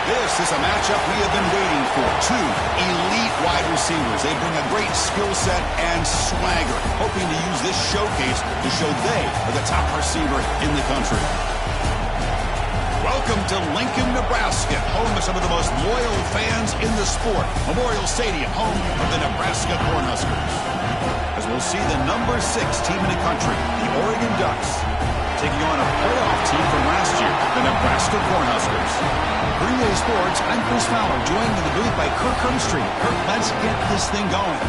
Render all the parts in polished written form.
This is a matchup we have been waiting for. Two elite wide receivers. They bring a great skill set and swagger, hoping to use this showcase to show they are the top receiver in the country. Welcome to Lincoln, Nebraska, home of some of the most loyal fans in the sport. Memorial Stadium, home of the Nebraska Cornhuskers. As we'll see the number 6 team in the country, the Oregon Ducks, taking on a playoff team from last year, the Nebraska Cornhuskers. Green Bay Sports, I'm Chris Fowler, joined in the booth by Kirk Herbstreit. Kirk, let's get this thing going.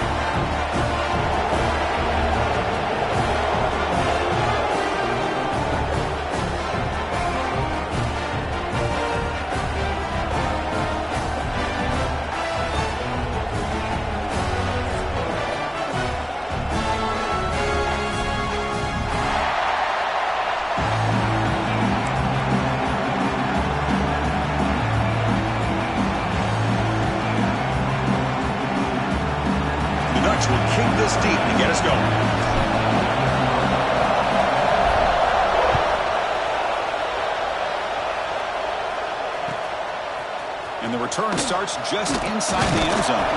Will kick this deep to get us going. And the return starts just inside the end zone.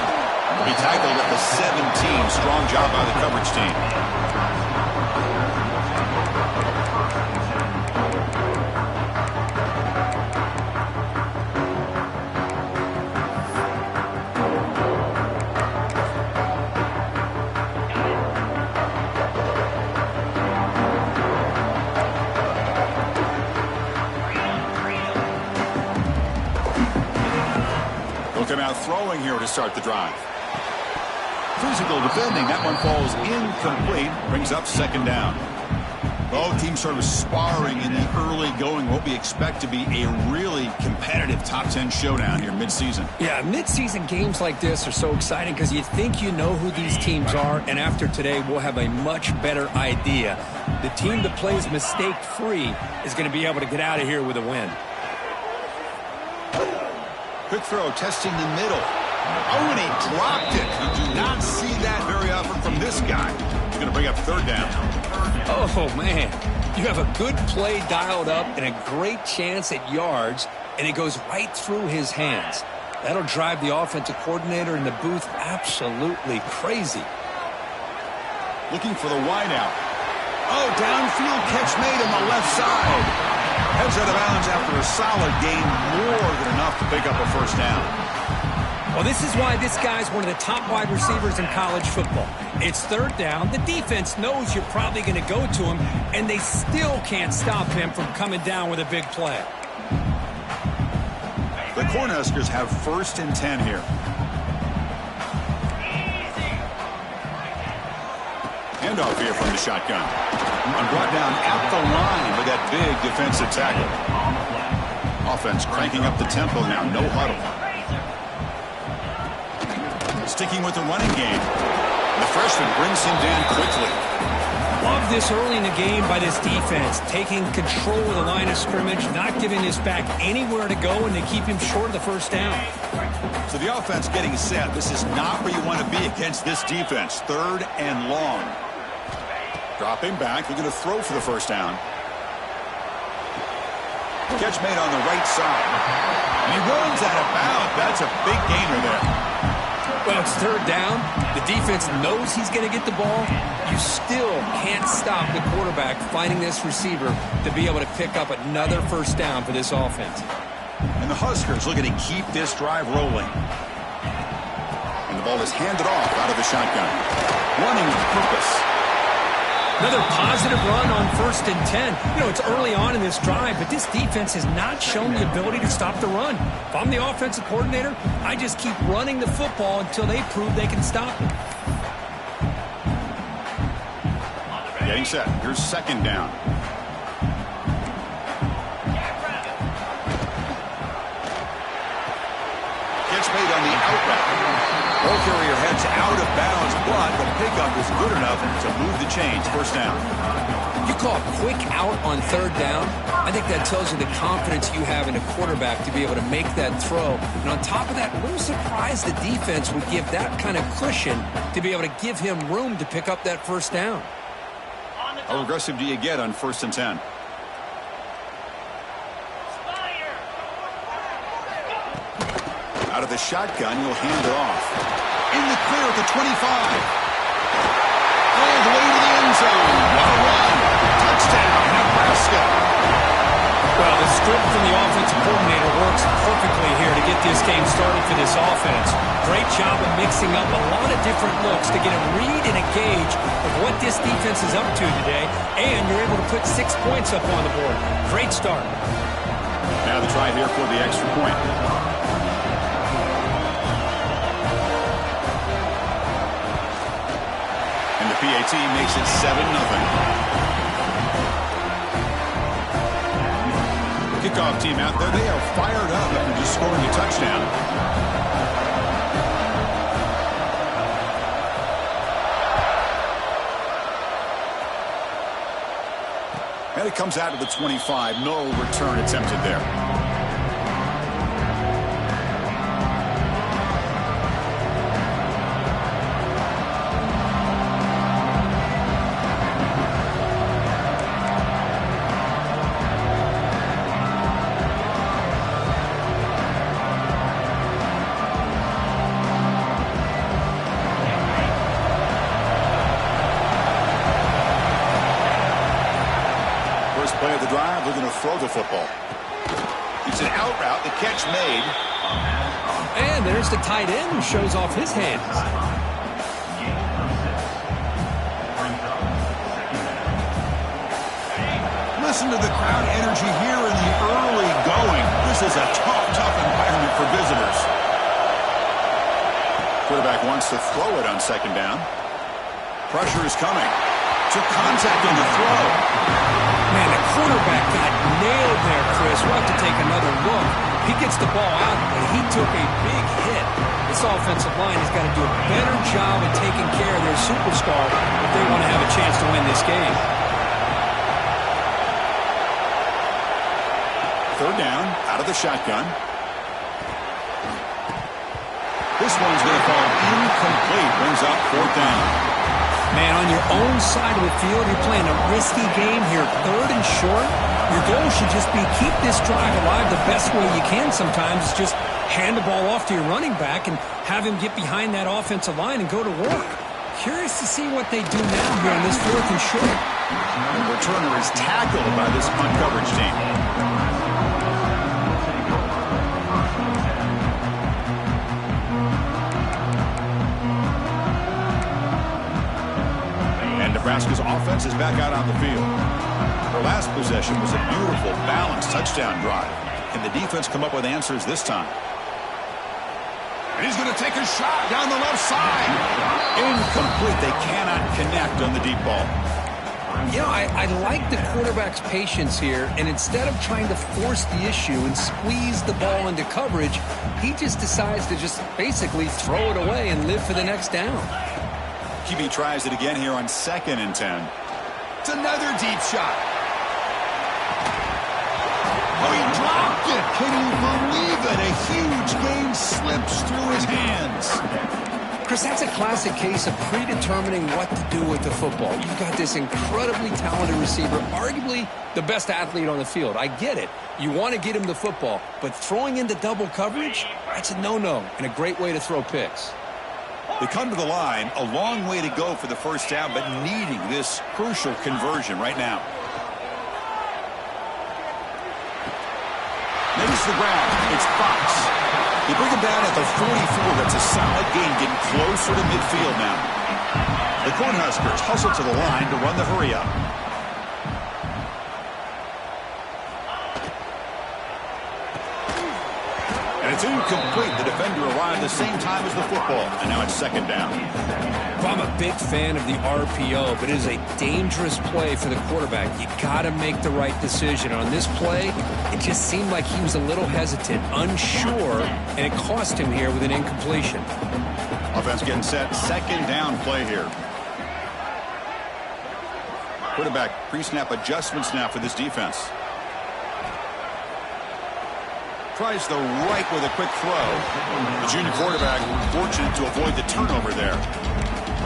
He tackled at the 17. Strong job by the coverage team. Looking out throwing here to start the drive. Physical defending. That one falls incomplete. Brings up second down. Both teams sort of sparring in the early going. What we expect to be a really competitive top 10 showdown here midseason. Yeah, midseason games like this are so exciting because you think you know who these teams are, and after today we'll have a much better idea. The team that plays mistake-free is going to be able to get out of here with a win. Quick throw, testing the middle. Oh, and he dropped it. You do not see that very often from this guy. He's going to bring up third down. Oh, man. You have a good play dialed up and a great chance at yards, and it goes right through his hands. That'll drive the offensive coordinator in the booth absolutely crazy. Looking for the wide out. Oh, downfield catch made on the left side. Heads out of bounds after a solid gain, more than enough to pick up a first down. Well, this is why this guy's one of the top wide receivers in college football. It's third down. The defense knows you're probably going to go to him, and they still can't stop him from coming down with a big play. The Cornhuskers have 1st and 10 here. Handoff here from the shotgun. And brought down at the line with that big defensive tackle. Offense cranking up the tempo now. No huddle. Sticking with the running game. The freshman brings him down quickly. Love this early in the game by this defense. Taking control of the line of scrimmage, not giving his back anywhere to go, and they keep him short of the first down. So the offense getting set. This is not where you want to be against this defense. 3rd and long. Dropping back. They're going to throw for the first down. Catch made on the right side. And he runs out of bounds. That's a big gainer there. Well, it's third down. The defense knows he's going to get the ball. You still can't stop the quarterback finding this receiver to be able to pick up another first down for this offense. And the Huskers looking to keep this drive rolling. And the ball is handed off out of the shotgun. Running with purpose. Another positive run on 1st and 10. You know, it's early on in this drive, but this defense has not shown the ability to stop the run. If I'm the offensive coordinator, I just keep running the football until they prove they can stop it. Getting set. Here's 2nd down. Catch made on the out route. Ball carrier heads out of bounds, but the pickup is good enough to move the chains. First down. You call a quick out on 3rd down. I think that tells you the confidence you have in a quarterback to be able to make that throw. And on top of that, a little surprised the defense would give that kind of cushion to be able to give him room to pick up that first down. How aggressive do you get on 1st and 10? Out of the shotgun, you'll hand it off. In the clear at the 25. All the way to the end zone. What a run. Touchdown, Nebraska. Well, the script from the offensive coordinator works perfectly here to get this game started for this offense. Great job of mixing up a lot of different looks to get a read and a gauge of what this defense is up to today, and you're able to put 6 points up on the board. Great start. Now the try here for the extra point. And the PAT makes it 7-0. Kickoff team out there. They are fired up after just scoring a touchdown. And it comes out to the 25. No return attempted there. Play of the drive, they're going to throw the football. It's an out route, the catch made. And there's the tight end who shows off his hands. Listen to the crowd energy here in the early going. This is a tough environment for visitors. Quarterback wants to throw it on 2nd down. Pressure is coming. Took contact on the throw. Man, the quarterback got nailed there, Chris. We'll have to take another look. He gets the ball out, but he took a big hit. This offensive line has got to do a better job of taking care of their superstar if they want to have a chance to win this game. 3rd down, out of the shotgun. This one's going to fall incomplete. Brings up 4th down. Man, on your own side of the field, you're playing a risky game here. 3rd and short. Your goal should just be keep this drive alive the best way you can sometimes. Is just hand the ball off to your running back and have him get behind that offensive line and go to work. Curious to see what they do now here on this 4th and short. The returner is tackled by this punt coverage team. And Nebraska's offense is back out on the field. Their last possession was a beautiful, balanced touchdown drive. Can the defense come up with answers this time? And he's going to take a shot down the left side. Incomplete. They cannot connect on the deep ball. You know, I like the quarterback's patience here, and instead of trying to force the issue and squeeze the ball into coverage, he just decides to just basically throw it away and live for the next down. QB tries it again here on 2nd and 10. It's another deep shot. Oh, he dropped it. Can you believe it? A huge game slips through his hands. Chris, that's a classic case of predetermining what to do with the football. You've got this incredibly talented receiver, arguably the best athlete on the field. I get it. You want to get him the football, but throwing into double coverage, that's a no-no and a great way to throw picks. They come to the line, a long way to go for the first down, but needing this crucial conversion right now. Makes the ground. It's Fox. They bring him down at the 44. That's a solid gain, getting closer to midfield now. The Cornhuskers hustle to the line to run the hurry up. And it's incomplete. The defender arrived the same time as the football. And now it's 2nd down. Well, I'm a big fan of the RPO, but it is a dangerous play for the quarterback. You got to make the right decision. On this play, it just seemed like he was a little hesitant, unsure, and it cost him here with an incompletion. Offense getting set. 2nd down play here. Quarterback pre-snap adjustments now for this defense. Tries the right with a quick throw. The junior quarterback fortunate to avoid the turnover there.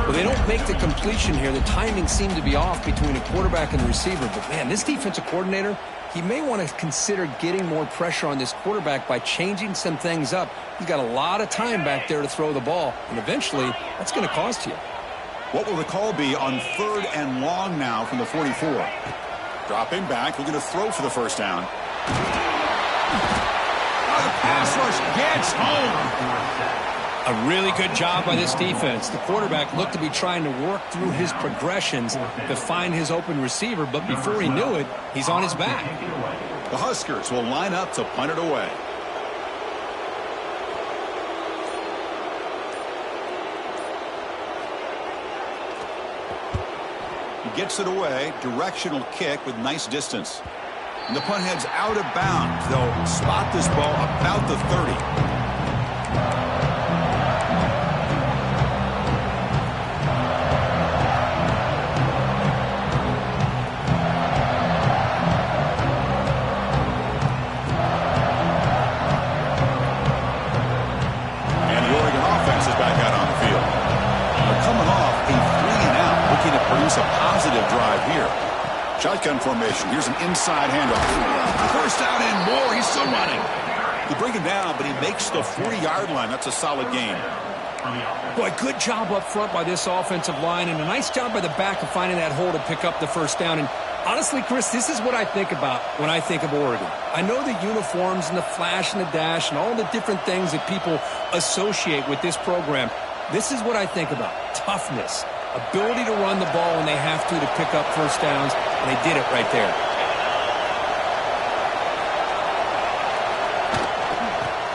Well, they don't make the completion here. The timing seemed to be off between a quarterback and the receiver. But, man, this defensive coordinator, he may want to consider getting more pressure on this quarterback by changing some things up. He's got a lot of time back there to throw the ball, and eventually that's going to cost you. What will the call be on 3rd and long now from the 44? Dropping back, looking to throw for the first down. The pass rush gets home. A really good job by this defense. The quarterback looked to be trying to work through his progressions to find his open receiver, but before he knew it, he's on his back. The Huskers will line up to punt it away. He gets it away. Directional kick with nice distance. And the punt heads out of bounds. They'll spot this ball about the 30. And the Oregon offense is back out on the field. They're coming off a 3-and-out, looking to produce a positive drive here. Shotgun formation. Here's an inside handoff. First down and more. He's still running. They bring him down, but he makes the 40-yard line. That's a solid gain. Boy, good job up front by this offensive line, and a nice job by the back of finding that hole to pick up the first down. And honestly, Chris, this is what I think about when I think of Oregon. I know the uniforms and the flash and the dash and all the different things that people associate with this program. This is what I think about. Toughness. Ability to run the ball when they have to pick up first downs, and they did it right there.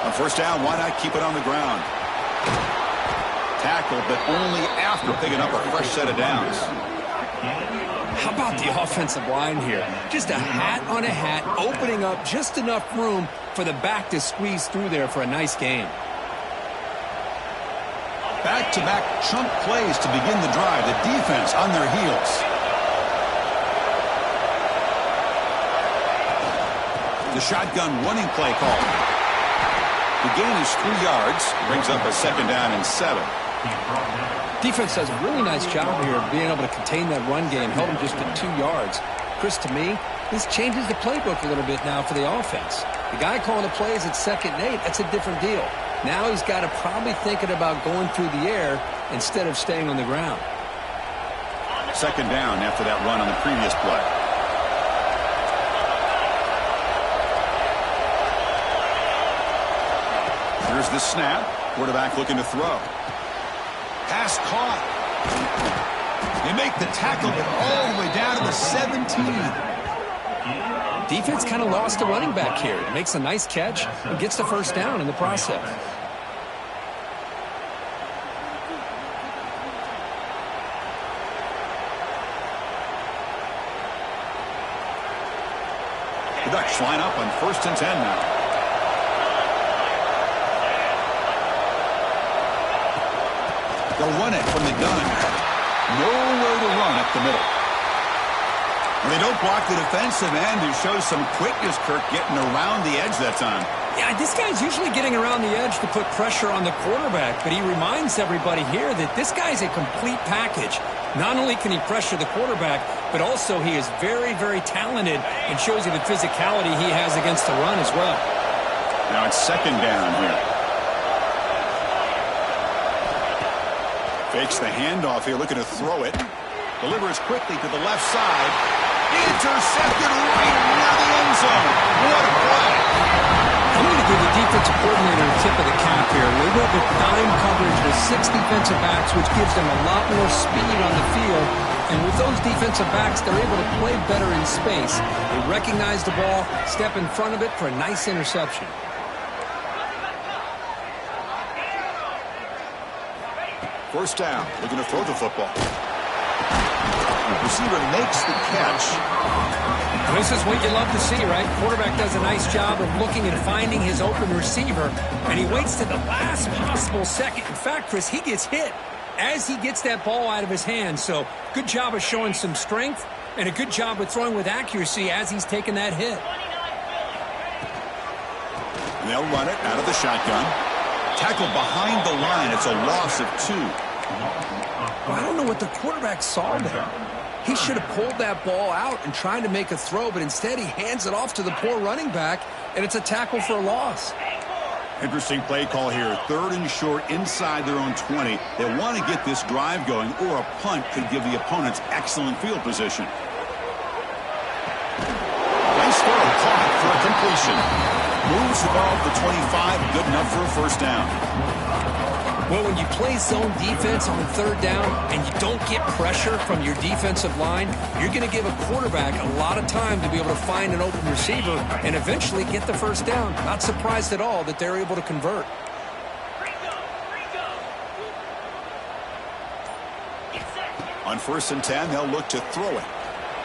On first down, why not keep it on the ground? Tackled, but only after picking up a fresh set of downs. How about the offensive line here? Just a hat on a hat, opening up just enough room for the back to squeeze through there for a nice gain. Back-to-back chunk plays to begin the drive. The defense on their heels. The shotgun running play call. The gain is 3 yards. Brings up a 2nd down and 7. Defense does a really nice job here of being able to contain that run game. Held him just at 2 yards. Chris, to me, this changes the playbook a little bit now for the offense. The guy calling the plays at 2nd and 8, that's a different deal. Now he's got to probably thinking about going through the air instead of staying on the ground. Second down after that run on the previous play. Here's the snap. Quarterback looking to throw. Pass caught. They make the tackle, but all the way down to the 17. Defense kind of lost the running back here. Makes a nice catch and gets the first down in the process. The Ducks line up on 1st and 10 now. They'll run it from the gun. Nowhere to run up the middle. And they don't block the defensive end, who shows some quickness, Kirk, getting around the edge that time. Yeah, this guy's usually getting around the edge to put pressure on the quarterback, but he reminds everybody here that this guy's a complete package. Not only can he pressure the quarterback, but also he is very, very talented and shows you the physicality he has against the run as well. Now it's second down here. Fakes the handoff here, looking to throw it. Delivers quickly to the left side. Intercepted right near the end zone. What a play. I'm going to give the defensive coordinator a tip of the cap here. They go with dime coverage with 6 defensive backs, which gives them a lot more speed on the field. And with those defensive backs, they're able to play better in space. They recognize the ball, step in front of it for a nice interception. First down, looking to throw the football. Receiver makes the catch. This is what you love to see, right? Quarterback does a nice job of looking and finding his open receiver, and he waits to the last possible second. In fact, Chris, he gets hit as he gets that ball out of his hands. So good job of showing some strength and a good job of throwing with accuracy as he's taking that hit. And they'll run it out of the shotgun. Tackled behind the line. It's a loss of 2. Well, I don't know what the quarterback saw there. He should have pulled that ball out and tried to make a throw, but instead he hands it off to the poor running back, and it's a tackle for a loss. Interesting play call here. 3rd and short inside their own 20. They want to get this drive going, or a punt could give the opponents excellent field position. Nice throw, caught for a completion. Moves the ball to the 25, good enough for a first down. Well, when you play zone defense on 3rd down and you don't get pressure from your defensive line, you're going to give a quarterback a lot of time to be able to find an open receiver and eventually get the first down. Not surprised at all that they're able to convert. On 1st and 10, they'll look to throw it.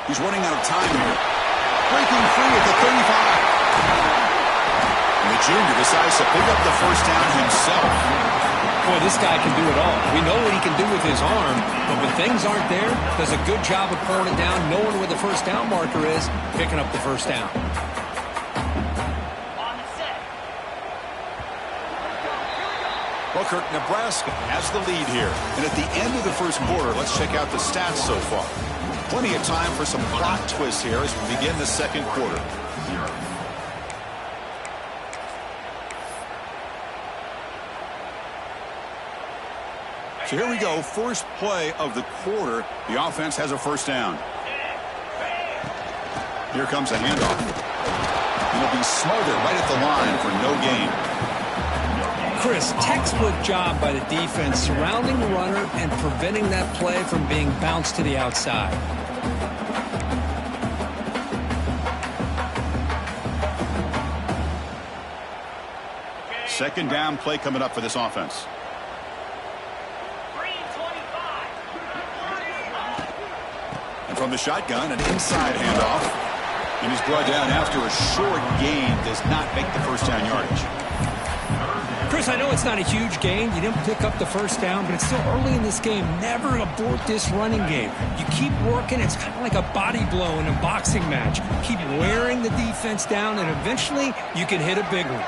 He's running out of time here. Breaking free at the 35. And the junior decides to pick up the first down himself. Boy, this guy can do it all. We know what he can do with his arm, but when things aren't there, does a good job of pulling it down, knowing where the first down marker is, picking up the first down. Kirk, Nebraska has the lead here. And at the end of the first quarter, let's check out the stats so far. Plenty of time for some plot twists here as we begin the second quarter. So here we go, first play of the quarter. The offense has a first down. Here comes a handoff. It'll be smothered right at the line for no gain. Chris, textbook job by the defense surrounding the runner and preventing that play from being bounced to the outside. Second down play coming up for this offense. And from the shotgun, an inside handoff. And he's brought down after a short gain. Does not make the first down yardage. Chris, I know it's not a huge gain. You didn't pick up the first down, but it's still early in this game. Never abort this running game. You keep working. It's kind of like a body blow in a boxing match. Keep wearing the defense down, and eventually you can hit a big one.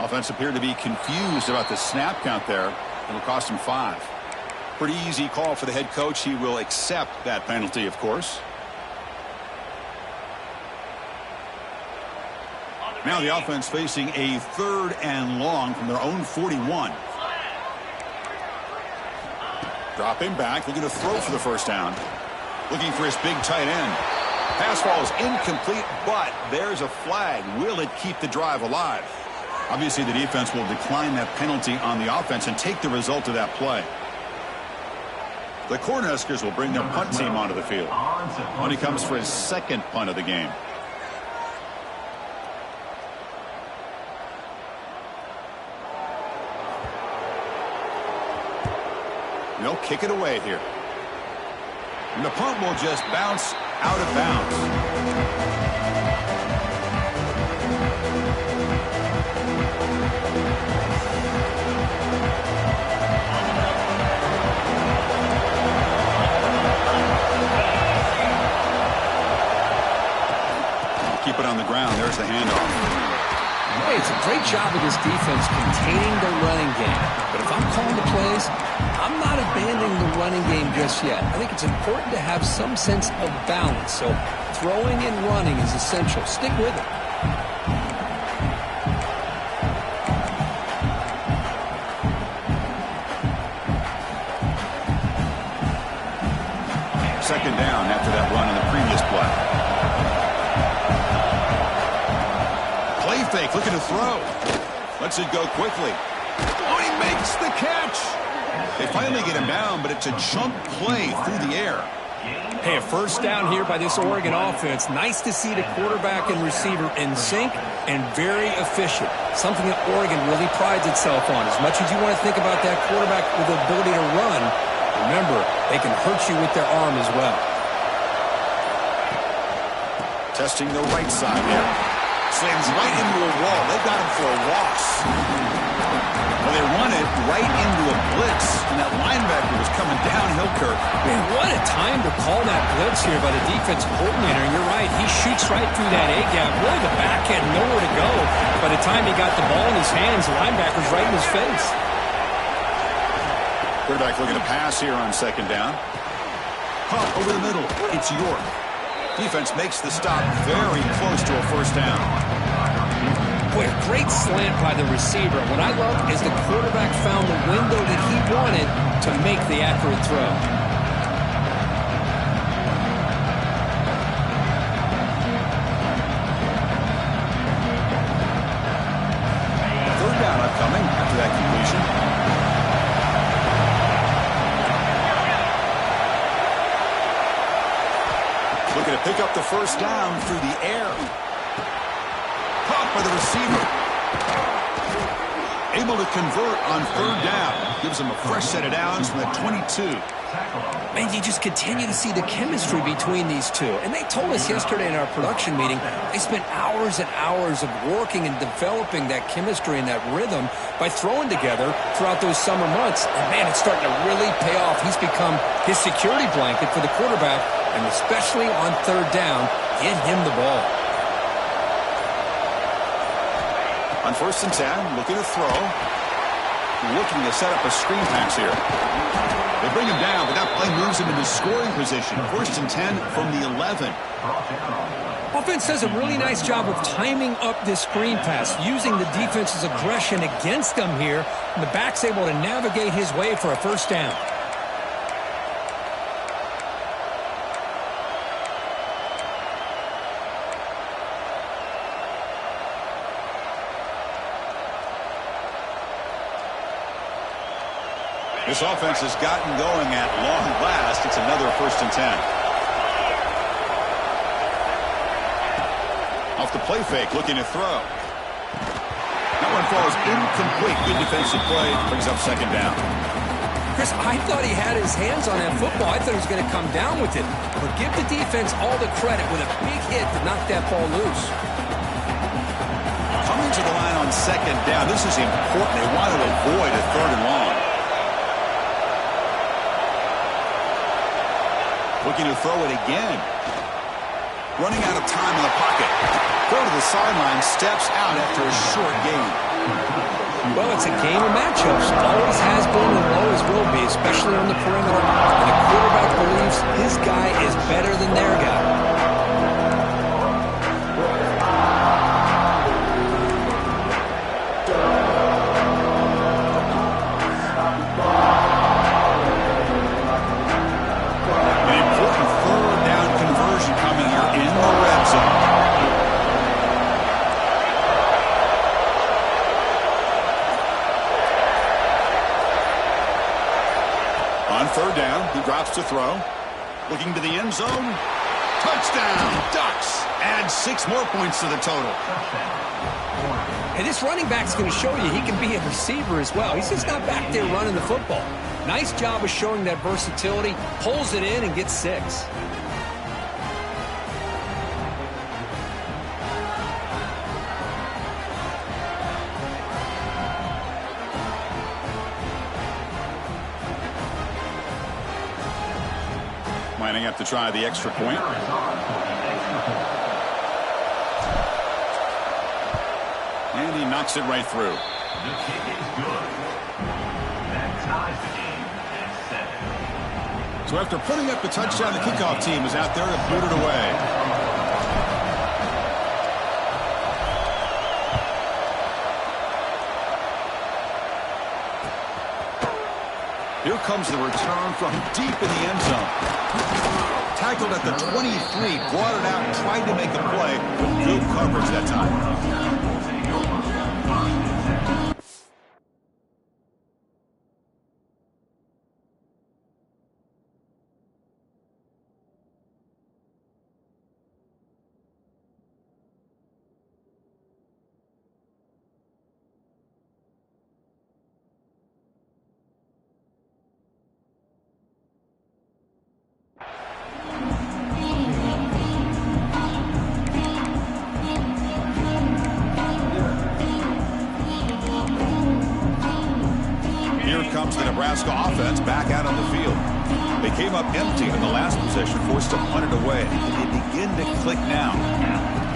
Offense appeared to be confused about the snap count there. It'll cost him 5. Pretty easy call for the head coach. He will accept that penalty, of course. Now the offense facing a 3rd and long from their own 41. Dropping back, looking to throw for the first down. Looking for his big tight end. Pass ball is incomplete, but there's a flag. Will it keep the drive alive? Obviously, the defense will decline that penalty on the offense and take the result of that play. The Cornhuskers will bring their punt team onto the field. When he comes for his 2nd punt of the game. They'll kick it away here. And the punt will just bounce out of bounds. Keep it on the ground. There's the handoff. Hey, it's a great job of this defense containing the running game. But if I'm calling the plays, I'm not abandoning the running game just yet. I think it's important to have some sense of balance. So throwing and running is essential. Stick with it. Second down after that run in the previous play. Fake, looking to throw. Lets it go quickly. Oh, he makes the catch. They finally get him down, but it's a jump play through the air. Hey, a first down here by this Oregon offense. Nice to see the quarterback and receiver in sync and very efficient. Something that Oregon really prides itself on. As much as you want to think about that quarterback with the ability to run, remember, they can hurt you with their arm as well. Testing the right side here. Slams right into a wall. They've got him for a loss. Well, they run it right into a blitz, and that linebacker was coming downhill, Kirk. Man, what a time to call that blitz here by the defensive coordinator. And you're right, he shoots right through that A-gap. Really, the back had nowhere to go. By the time he got the ball in his hands, the linebacker's right in his face. Quarterback looking to pass here on second down. Pump over the middle. It's York. Defense makes the stop very close to a first down. Boy, a great slant by the receiver. What I love is the quarterback found the window that he wanted to make the accurate throw. Third down upcoming after that completion. Looking to pick up the first down through the air. Caught by the receiver. Able to convert on third down. Gives him a fresh set of downs from the 22. Man, you just continue to see the chemistry between these two. And they told us yesterday in our production meeting, they spent hours and hours of working and developing that chemistry and that rhythm by throwing together throughout those summer months. And man, it's starting to really pay off. He's become his security blanket for the quarterback, and especially on third down, get him the ball. On 1st and 10, looking to throw. Looking to set up a screen pass here. They bring him down, but that play moves him into scoring position. 1st and 10 from the 11. Offense does a really nice job of timing up this screen pass, using the defense's aggression against them here, and the back's able to navigate his way for a first down. This offense has gotten going at long last. It's another 1st and 10. Off the play fake, looking to throw. That one falls incomplete. Good defensive play. Brings up second down. Chris, I thought he had his hands on that football. I thought he was going to come down with it. But give the defense all the credit with a big hit to knock that ball loose. Coming to the line on second down. This is important. They want to avoid a 3rd and long. Looking to throw it again. Running out of time in the pocket. Go to the sideline, steps out after a short gain. Well, it's a game of matchups. Always has been and always will be, especially on the perimeter. And the quarterback believes his guy is better than their guy. third down. He drops to throw. Looking to the end zone. Touchdown, Ducks. Add 6 more points to the total. And this running back's going to show you he can be a receiver as well. He's just not back there running the football. Nice job of showing that versatility. Pulls it in and gets 6. Lining up to try the extra point. And he knocks it right through. The kick is good. That ties the game at 7. So after putting up the touchdown, the kickoff team is out there to boot it away. Here comes the return from deep in the end zone. Tackled at the 23, brought it out and tried to make a play with good coverage that time. Comes the Nebraska offense back out on the field. They came up empty in the last possession, forced to punt it away. And they begin to click now.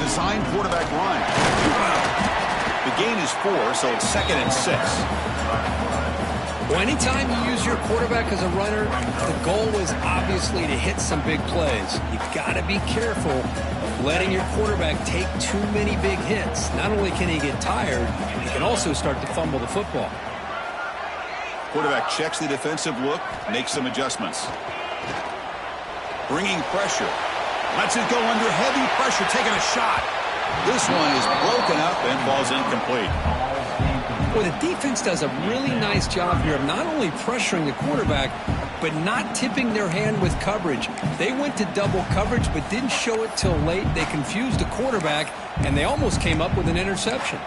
Design quarterback line. The gain is 4, so it's 2nd and 6. Well, anytime you use your quarterback as a runner, the goal is obviously to hit some big plays. You've got to be careful of letting your quarterback take too many big hits. Not only can he get tired, he can also start to fumble the football. Quarterback checks the defensive look, makes some adjustments. Bringing pressure. Lets it go under heavy pressure, taking a shot. This one is broken up and falls incomplete. Well, the defense does a really nice job here of not only pressuring the quarterback, but not tipping their hand with coverage. They went to double coverage, but didn't show it till late. They confused the quarterback, and they almost came up with an interception.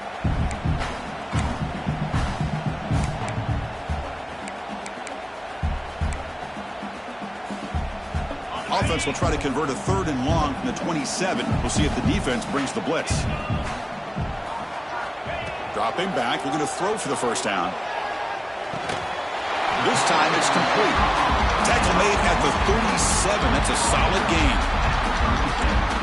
Offense will try to convert a 3rd and long from the 27. We'll see if the defense brings the blitz. Dropping back, looking to throw for the first down. This time it's complete. Tackle made at the 37. That's a solid gain.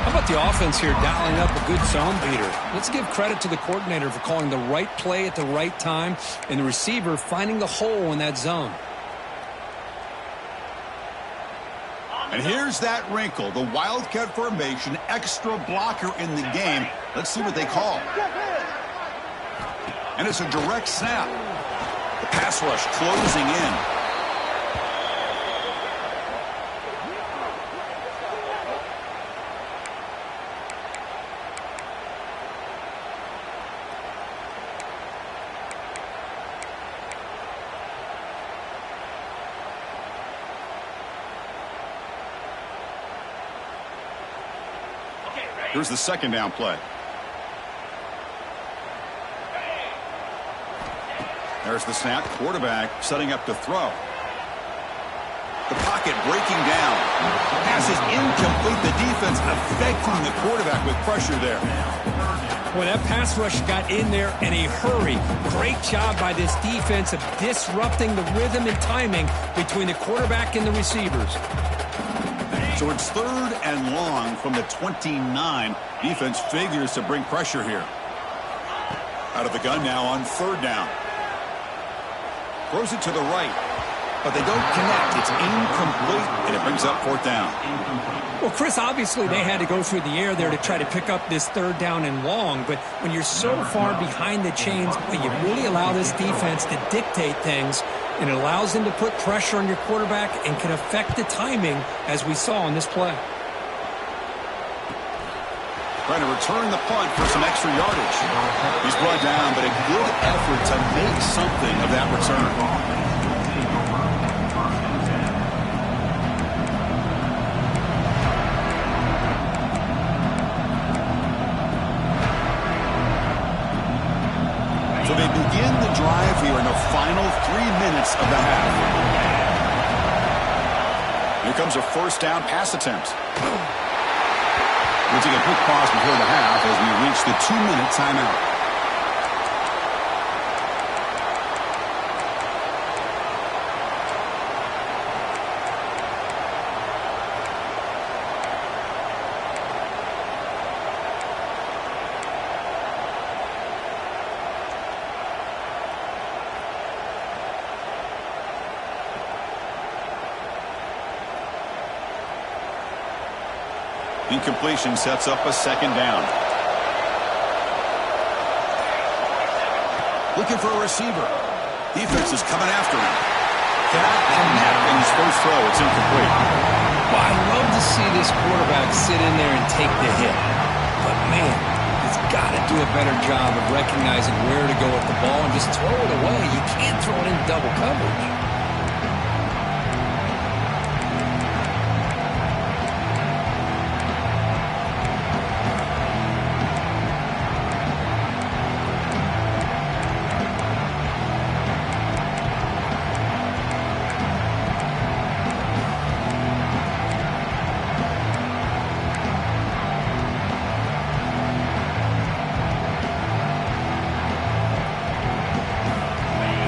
How about the offense here dialing up a good zone beater? Let's give credit to the coordinator for calling the right play at the right time and the receiver finding the hole in that zone. And here's that wrinkle, the Wildcat formation, extra blocker in the game. Let's see what they call. And it's a direct snap. The pass rush closing in. Here's the 2nd down play. There's the snap. Quarterback setting up to throw. The pocket breaking down. Pass is incomplete. The defense affecting the quarterback with pressure there. Well, that pass rush got in there in a hurry. Great job by this defense of disrupting the rhythm and timing between the quarterback and the receivers. So it's 3rd and long from the 29. Defense figures to bring pressure here. Out of the gun now on 3rd down. Throws it to the right, but they don't connect. It's incomplete, and it brings up 4th down. Well, Chris, obviously they had to go through the air there to try to pick up this 3rd down and long, but when you're so far behind the chains, you really allow this defense to dictate things, and it allows them to put pressure on your quarterback and can affect the timing, as we saw in this play. Trying to return the punt for some extra yardage. He's brought down, but a good effort to make something of that return. begin the drive here in the final 3 minutes of the half. Here comes a first down pass attempt. We'll take a quick pause before the half as we reach the 2-minute timeout. Incompletion sets up a second down. Looking for a receiver. Defense is coming after him. That connect in his first throw. It's incomplete. Well, I love to see this quarterback sit in there and take the hit. But, man, he's got to do a better job of recognizing where to go with the ball and just throw it away. You can't throw it in double coverage.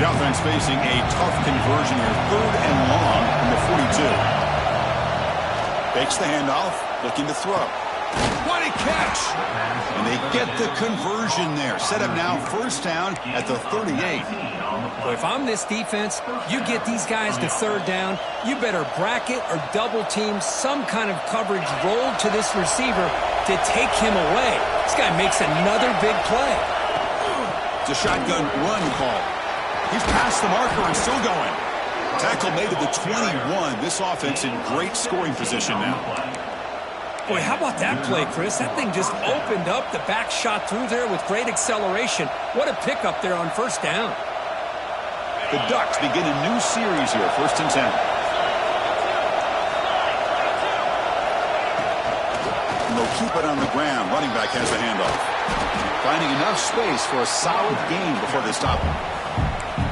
The offense facing a tough conversion here. 3rd and long from the 42. Fakes the handoff, looking to throw. What a catch! And they get the conversion there. Set up now first down at the 38. Well, if I'm this defense, you get these guys to 3rd down, you better bracket or double team some kind of coverage rolled to this receiver to take him away. This guy makes another big play. It's a shotgun run call. He's past the marker and still going. Tackle made at the 21. This offense in great scoring position now. Boy, how about that play, Chris? That thing just opened up. The back shot through there with great acceleration. What a pickup there on first down. The Ducks begin a new series here, 1st and 10. And they'll keep it on the ground. Running back has the handoff. Finding enough space for a solid gain before they stop him.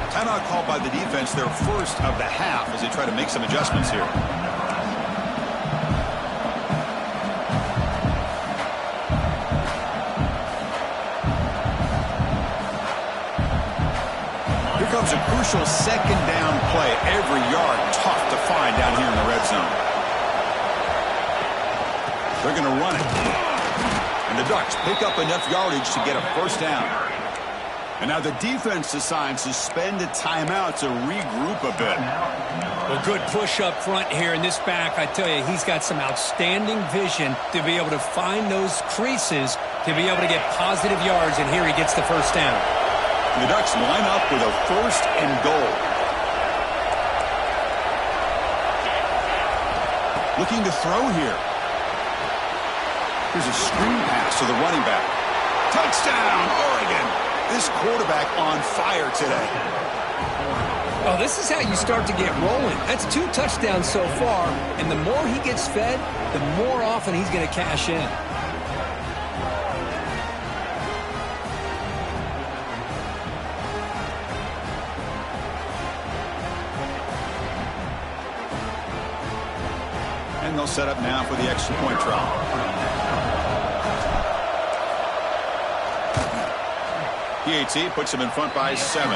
Timeout called by the defense, their first of the half as they try to make some adjustments here. Here comes a crucial second down play. Every yard tough to find down here in the red zone. They're going to run it. And the Ducks pick up enough yardage to get a first down. And now the defense decides to spend a timeout to regroup a bit. Well, good push up front here in this back. I tell you, he's got some outstanding vision to be able to find those creases to be able to get positive yards, and here he gets the first down. The Ducks line up with a 1st and goal. Looking to throw here. Here's a screen pass to the running back. Touchdown, Oregon! This quarterback on fire today. Oh, this is how you start to get rolling. That's 2 touchdowns so far, and the more he gets fed, the more often he's going to cash in. And they'll set up now for the extra point try. PAT puts him in front by 7.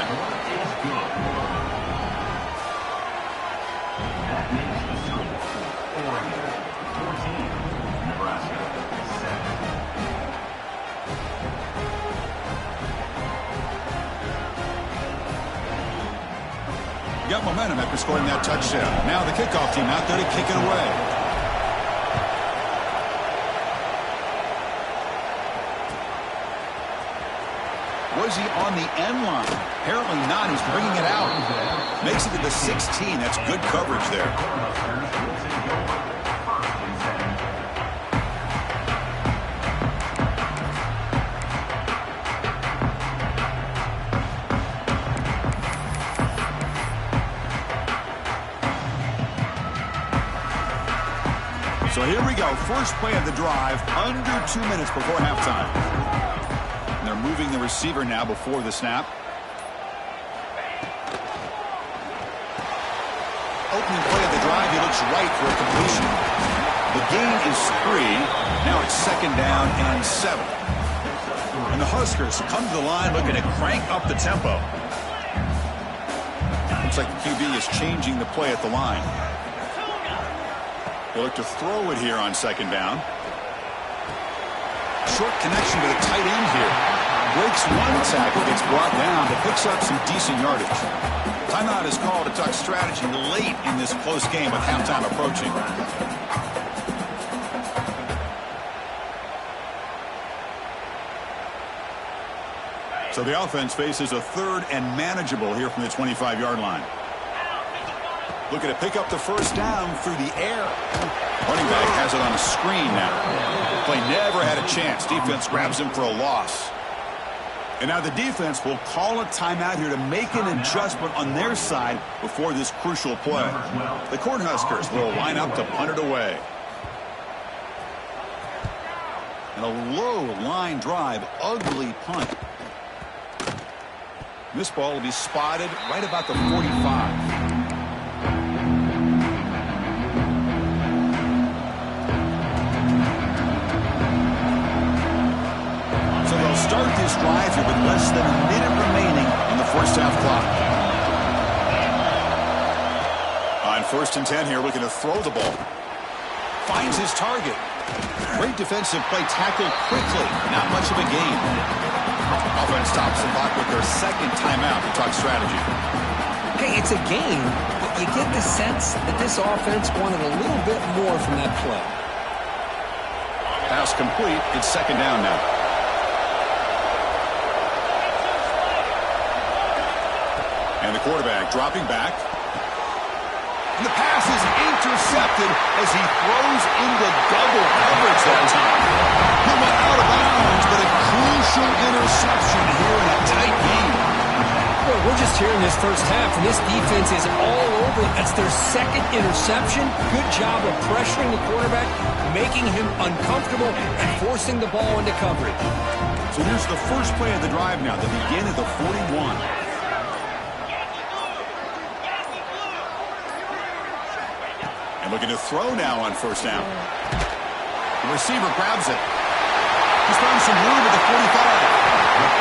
Got momentum after scoring that touchdown. Now the kickoff team out there to kick it away. Was he on the end line? Apparently not. He's bringing it out. Makes it to the 16. That's good coverage there. So here we go. First play of the drive, under 2 minutes before halftime. And they're moving the receiver now before the snap. opening play of the drive, he looks right for a completion. The gain is 3. Now it's 2nd down and 7. And the Huskers come to the line looking to crank up the tempo. Looks like the QB is changing the play at the line. They look to throw it here on 2nd down. Short connection to the tight end here. Breaks one tackle, gets brought down, but picks up some decent yardage. Timeout is called to talk strategy late in this close game with halftime approaching. So the offense faces a 3rd and manageable here from the 25-yard line. Looking to pick up the 1st down through the air. Running back has it on a screen now. Play never had a chance. Defense grabs him for a loss. And now the defense will call a timeout here to make an adjustment on their side before this crucial play. The Cornhuskers will line up to punt it away. And a low line drive, ugly punt. This ball will be spotted right about the 45. So they'll start this drive here with less than a minute remaining on the 1st half clock. On 1st and 10 here, looking to throw the ball. Finds his target. Great defensive play, tackled quickly. Not much of a gain. Offense stops the clock with their 2nd timeout to talk strategy. Hey, it's a game, but you get the sense that this offense wanted a little bit more from that play. Pass complete. It's 2nd down now. And the quarterback dropping back. And the pass is intercepted as he throws into double coverage that time. He went out of bounds, but a crucial interception here in a tight game. Well, we're just here in this 1st half, and this defense is all over. That's their 2nd interception. Good job of pressuring the quarterback, making him uncomfortable, and forcing the ball into coverage. So here's the first play of the drive now. They begin at the 41. And looking to throw now on 1st down. The receiver grabs it. He's found some room at the 45.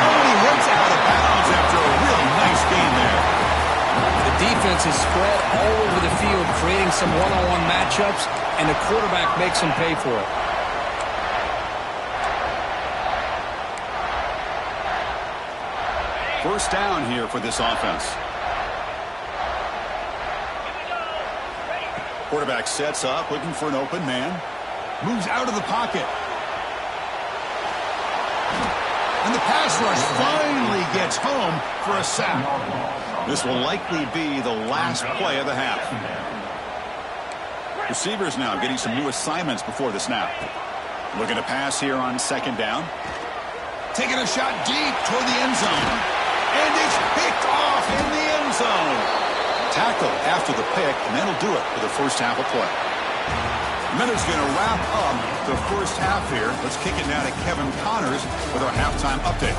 And he heads out of bounds after a really nice gain there. The defense is spread all over the field, creating some one-on-one matchups, and the quarterback makes them pay for it. First down here for this offense. Quarterback sets up, looking for an open man. Moves out of the pocket. And the pass rush finally gets home for a sack. This will likely be the last play of the half. Receivers now getting some new assignments before the snap. Looking to pass here on 2nd down. Taking a shot deep toward the end zone. And it's picked off in the end zone. Tackle after the pick, and that'll do it for the 1st half of play. And then it's going to wrap up the 1st half here. Let's kick it now to Kevin Connors with our halftime update.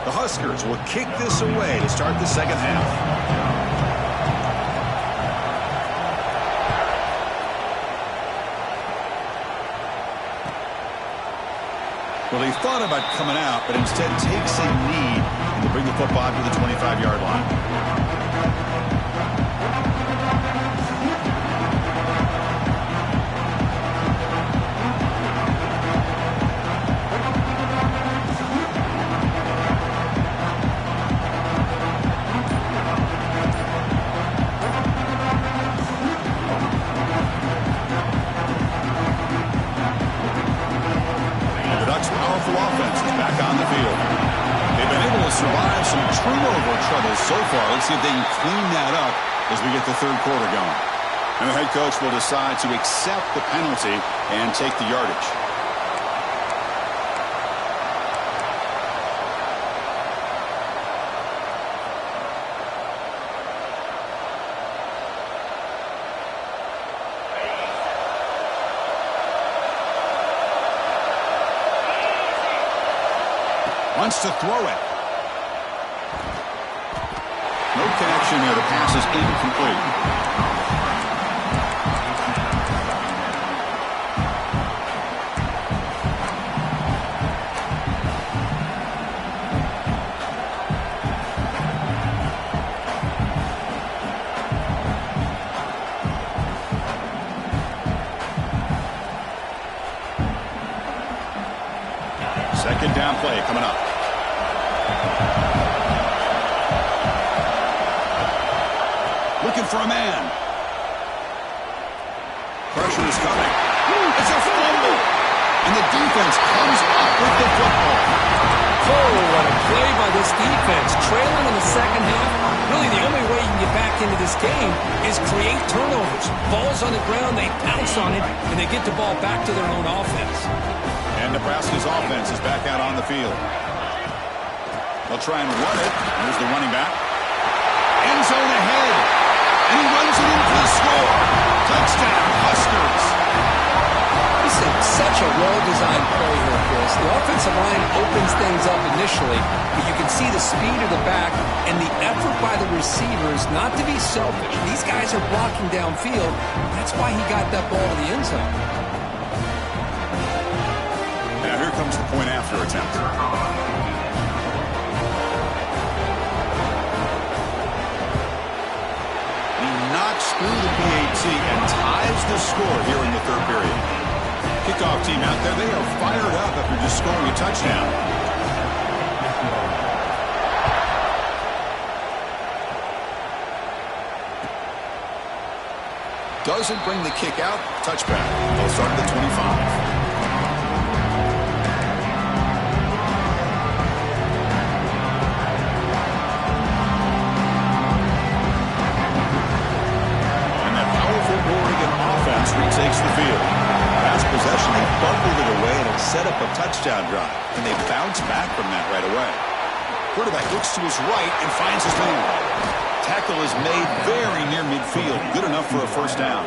The Huskers will kick this away to start the 2nd half. Well, he thought about coming out, but instead takes a knee to bring the football to the 25-yard line. Survive some turnover troubles so far. Let's see if they can clean that up as we get the 3rd quarter going. And the head coach will decide to accept the penalty and take the yardage. Wants to throw it. No connection there. The pass is incomplete. Second down play coming up. Looking for a man. Pressure is coming. It's a fumble. And the defense comes up with the football. Oh, what a play by this defense. Trailing in the second half. Really, the only way you can get back into this game is create turnovers. Ball's on the ground, they pounce on it, and they get the ball back to their own offense. And Nebraska's offense is back out on the field. They'll try and run it. Here's the running back. End zone ahead. And he runs it in for the score. Touchdown, Huskers. This is such a well-designed play here, Chris. The offensive line opens things up initially, but you can see the speed of the back and the effort by the receivers not to be selfish. These guys are blocking downfield. That's why he got that ball to the end zone. Now here comes the point after attempt. He knocks through the PAT and ties the score here in the third period. Kickoff team out there, they are fired up after just scoring a touchdown. Doesn't bring the kick out. Touchback. They'll start at the 25. Retakes the field. Last possession, they fumbled it away and it set up a touchdown drive. And they bounce back from that right away. Quarterback looks to his right and finds his man. Tackle is made very near midfield. Good enough for a first down.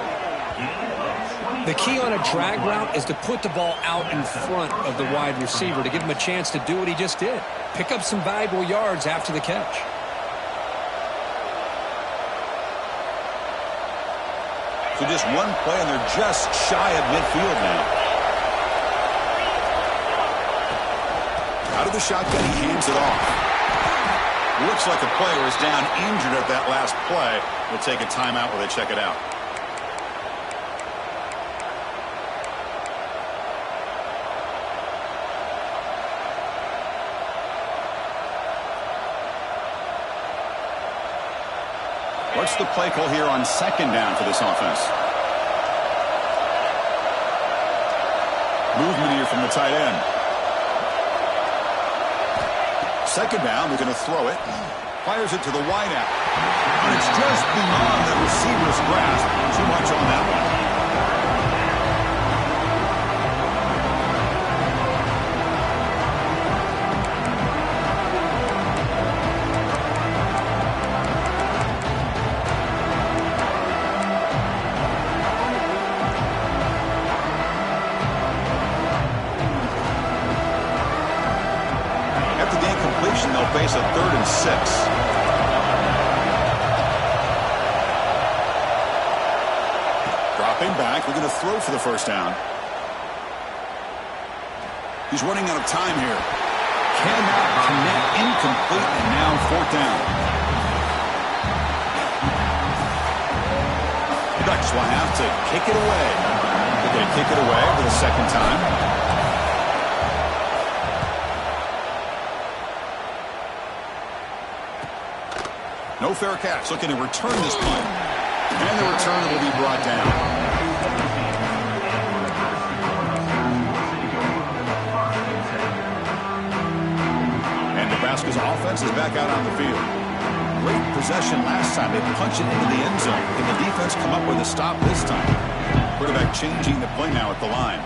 The key on a drag route is to put the ball out in front of the wide receiver to give him a chance to do what he just did. Pick up some valuable yards after the catch. So just one play, and they're just shy of midfield now. Out of the shotgun, he hands it off. Looks like a player is down injured at that last play. We'll take a timeout while they check it out. What's the play call here on second down for this offense? Movement here from the tight end. Second down, they're going to throw it. Fires it to the wideout. And it's just beyond the receiver's grasp. Too much on that one. They'll face a 3rd and 6. Dropping back. We're going to throw for the first down. He's running out of time here. Cannot connect. Incomplete. And now 4th down. The Ducks will have to kick it away. They're going to kick it away for the second time. No fair catch. Looking to return this punt. And the return will be brought down. And Nebraska's offense is back out on the field. Great possession last time. They punch it into the end zone. Can the defense come up with a stop this time? Quarterback changing the play now at the line.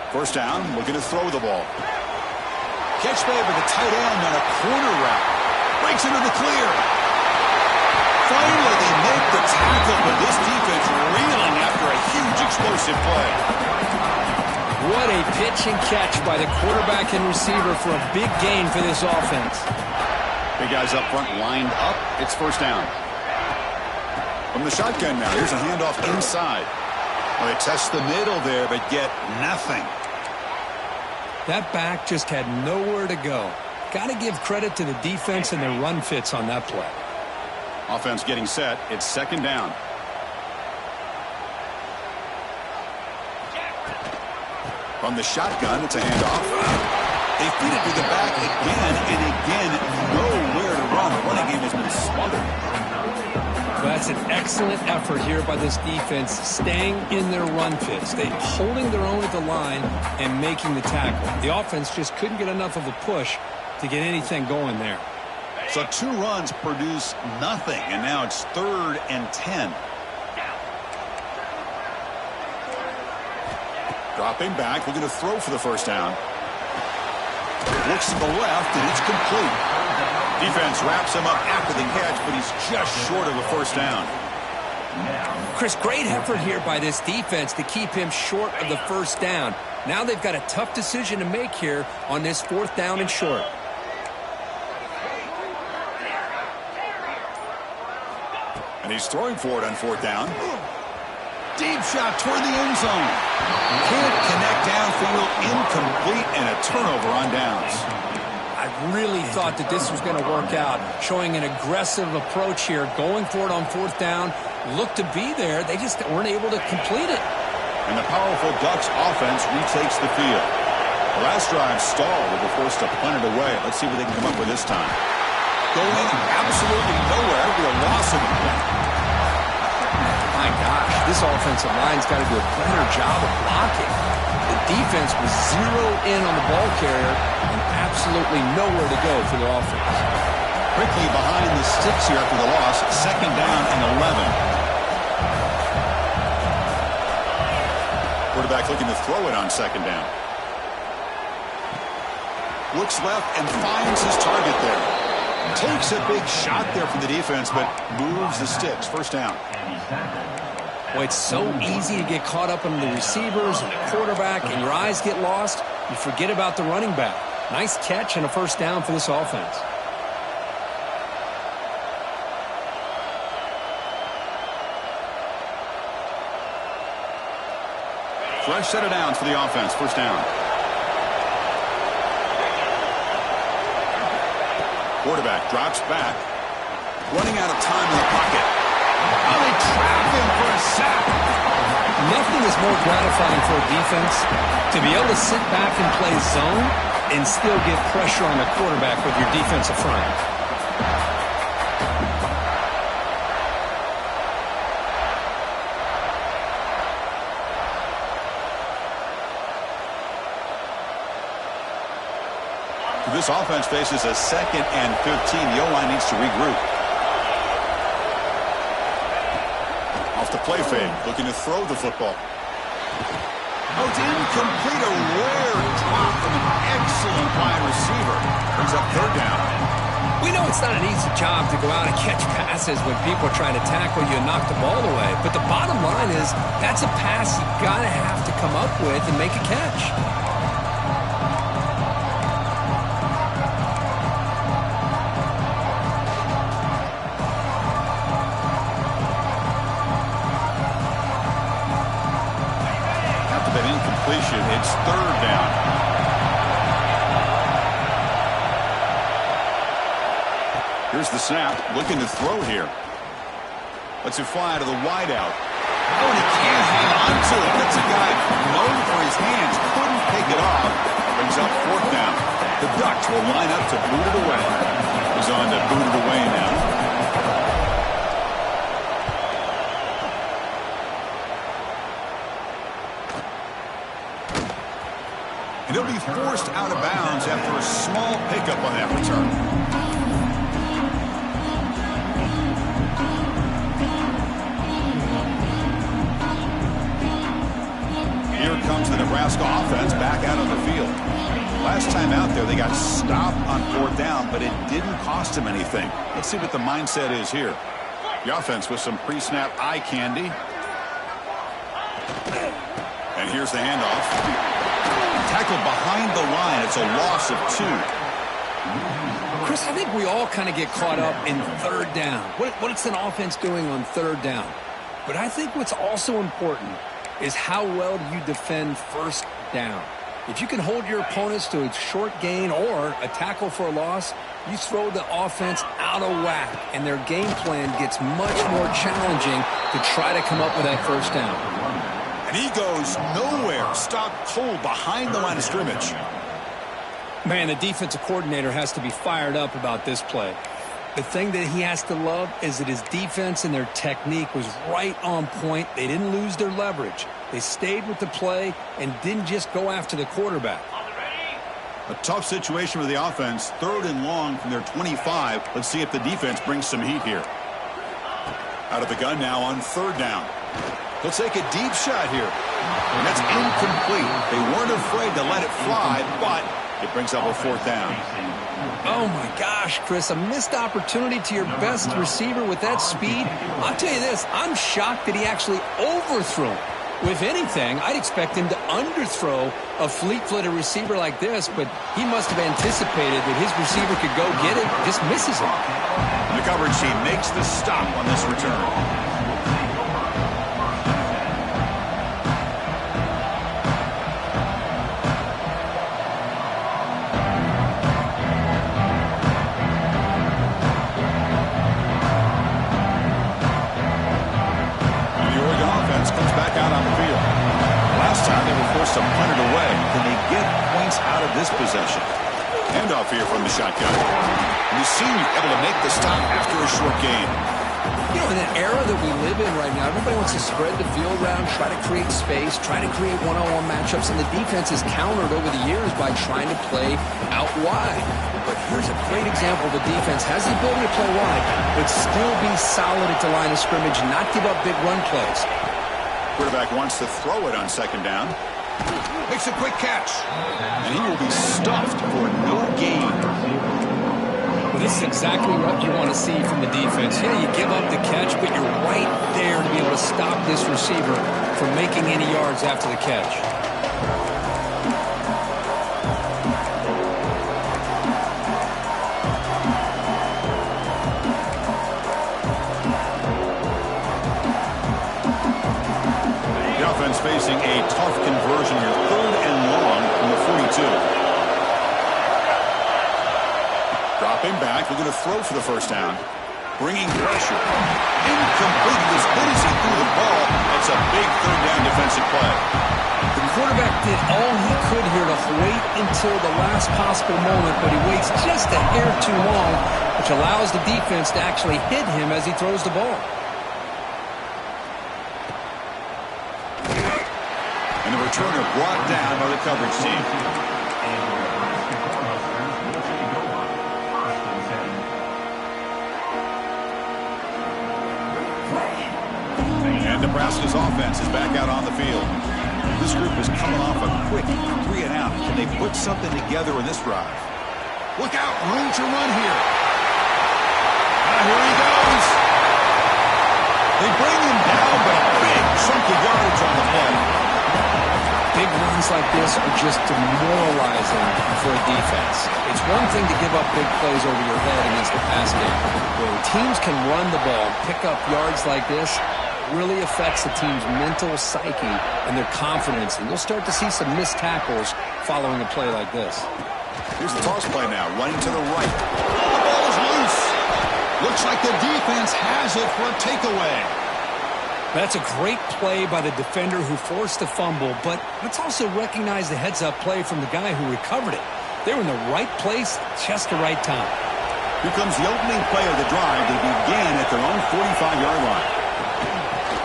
First down. Looking to throw the ball. Catch made by the tight end on a corner route. Breaks into the clear. Finally, they make the tackle, but this defense reeling after a huge explosive play. What a pitch and catch by the quarterback and receiver for a big gain for this offense. Big guys up front lined up. It's first down. From the shotgun now, here's a handoff inside. Well, they test the middle there, but get nothing. That back just had nowhere to go. Got to give credit to the defense and their run fits on that play. Offense getting set. It's second down. From the shotgun, it's a handoff. They feed it to the back again and again. Nowhere to run. The running game has been smothered. Well, that's an excellent effort here by this defense, staying in their run fits. They holding their own at the line and making the tackle. The offense just couldn't get enough of a push to get anything going there. So 2 runs produce nothing, and now it's 3rd and 10. Dropping back, looking to throw for the first down. Looks to the left, and it's complete. Defense wraps him up after the catch, but he's just short of a first down. Chris, great effort here by this defense to keep him short of the first down. Now they've got a tough decision to make here on this 4th down and short. And he's throwing for it on 4th down. Deep shot toward the end zone. Can't connect downfield, incomplete, and a turnover on downs. I really thought that this was going to work out, showing an aggressive approach here, going for it on 4th down. Looked to be there. They just weren't able to complete it. And the powerful Ducks offense retakes the field. The last drive stalled. They were forced to punt it away. Let's see what they can come up with this time. Going absolutely nowhere with a loss of the play. My gosh, this offensive line's got to do a better job of blocking. The defense was zeroed in on the ball carrier and absolutely nowhere to go for the offense. Quickly behind the sticks here after the loss. Second down and 11. Quarterback looking to throw it on second down. Looks left and finds his target there. Takes a big shot there from the defense, but moves the sticks. First down. Boy, it's so easy to get caught up in the receivers and the quarterback, and your eyes get lost. You forget about the running back. Nice catch and a first down for this offense. Fresh set of downs for the offense. First down. Quarterback drops back. Running out of time in the pocket. Oh, they trap him for a sack. Nothing is more gratifying for a defense to be able to sit back and play zone and still get pressure on the quarterback with your defensive front. This offense faces a 2nd and 15. The O-line needs to regroup. Off the play fake, looking to throw the football. Oh, it's incomplete. A rare drop from an excellent wide receiver. Brings up 3rd down. We know it's not an easy job to go out and catch passes when people are trying to tackle you and knock the ball away. But the bottom line is that's a pass you got to have to come up with and make a catch. It's 3rd down. Here's the snap. Looking to throw here. Lets it fly to the wideout. Oh, and he can't hang on to it. That's a guy known for his hands. Couldn't pick it off. Brings up 4th down. The Ducks will line up to boot it away. He's on to boot it away now. And he'll be forced out of bounds after a small pickup on that return. Here comes the Nebraska offense back out on the field. Last time out there, they got stopped on 4th down, but it didn't cost them anything. Let's see what the mindset is here. The offense with some pre-snap eye candy. And here's the handoff. Tackled behind the line. It's a loss of 2. Chris, I think we all kind of get caught up in third down. What's an offense doing on third down? But I think what's also important is how well do you defend first down. If you can hold your opponents to a short gain or a tackle for a loss, you throw the offense out of whack, and their game plan gets much more challenging to try to come up with that first down. And he goes nowhere, stopped cold behind the line of scrimmage. Man, the defensive coordinator has to be fired up about this play. The thing that he has to love is that his defense and their technique was right on point. They didn't lose their leverage. They stayed with the play and didn't just go after the quarterback. A tough situation for the offense. 3rd and long from their 25. Let's see if the defense brings some heat here. Out of the gun now on 3rd down. He'll take a deep shot here. And that's incomplete. They weren't afraid to let it fly, but it brings up a 4th down. Oh, my gosh, Chris, a missed opportunity to your best receiver with that speed. I'll tell you this, I'm shocked that he actually overthrew him. If anything, I'd expect him to underthrow a fleet-footed receiver like this, but he must have anticipated that his receiver could go get it, just misses him. The coverage team makes the stop on this return. To punt it away. Can they get points out of this possession? Handoff here from the shotgun. And the senior able to make the stop after a short gain. You know, in an era that we live in right now, everybody wants to spread the field around, try to create space, try to create one-on-one matchups, and the defense is countered over the years by trying to play out wide. But here's a great example. The defense has the ability to play wide, but still be solid at the line of scrimmage and not give up big run plays. Quarterback wants to throw it on 2nd down. Makes a quick catch. And he will be stuffed for no gain. Well, this is exactly what you want to see from the defense. Yeah, you give up the catch, but you're right there to be able to stop this receiver from making any yards after the catch. Facing a tough conversion here. 3rd and long from the 42. Dropping back, looking to throw for the first down. Bringing pressure. Incomplete. As good as he threw the ball, that's a big 3rd down defensive play. The quarterback did all he could here to wait until the last possible moment, but he waits just a hair too long, which allows the defense to actually hit him as he throws the ball. Returner brought down by the coverage team. And Nebraska's offense is back out on the field. This group is coming off a quick 3 and out. Can they put something together in this drive? Look out, room to run here. Here he goes. They bring him down, but a big chunk of yardage on the play. Big runs like this are just demoralizing for a defense. It's one thing to give up big plays over your head against the pass game. When teams can run the ball and pick up yards like this, it really affects the team's mental psyche and their confidence. And you'll start to see some missed tackles following a play like this. Here's the toss play now, running to the right. The ball is loose. Looks like the defense has it for a takeaway. That's a great play by the defender who forced the fumble, but let's also recognize the heads-up play from the guy who recovered it. They were in the right place, just the right time. Here comes the opening play of the drive. They began at their own 45-yard line.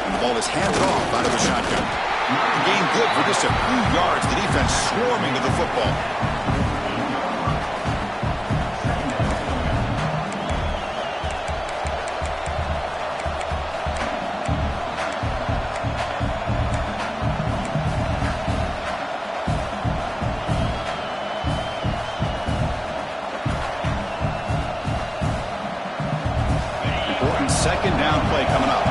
And the ball is handed off out of the shotgun. The game good for just a few yards. The defense swarming to the football. Second down play coming up.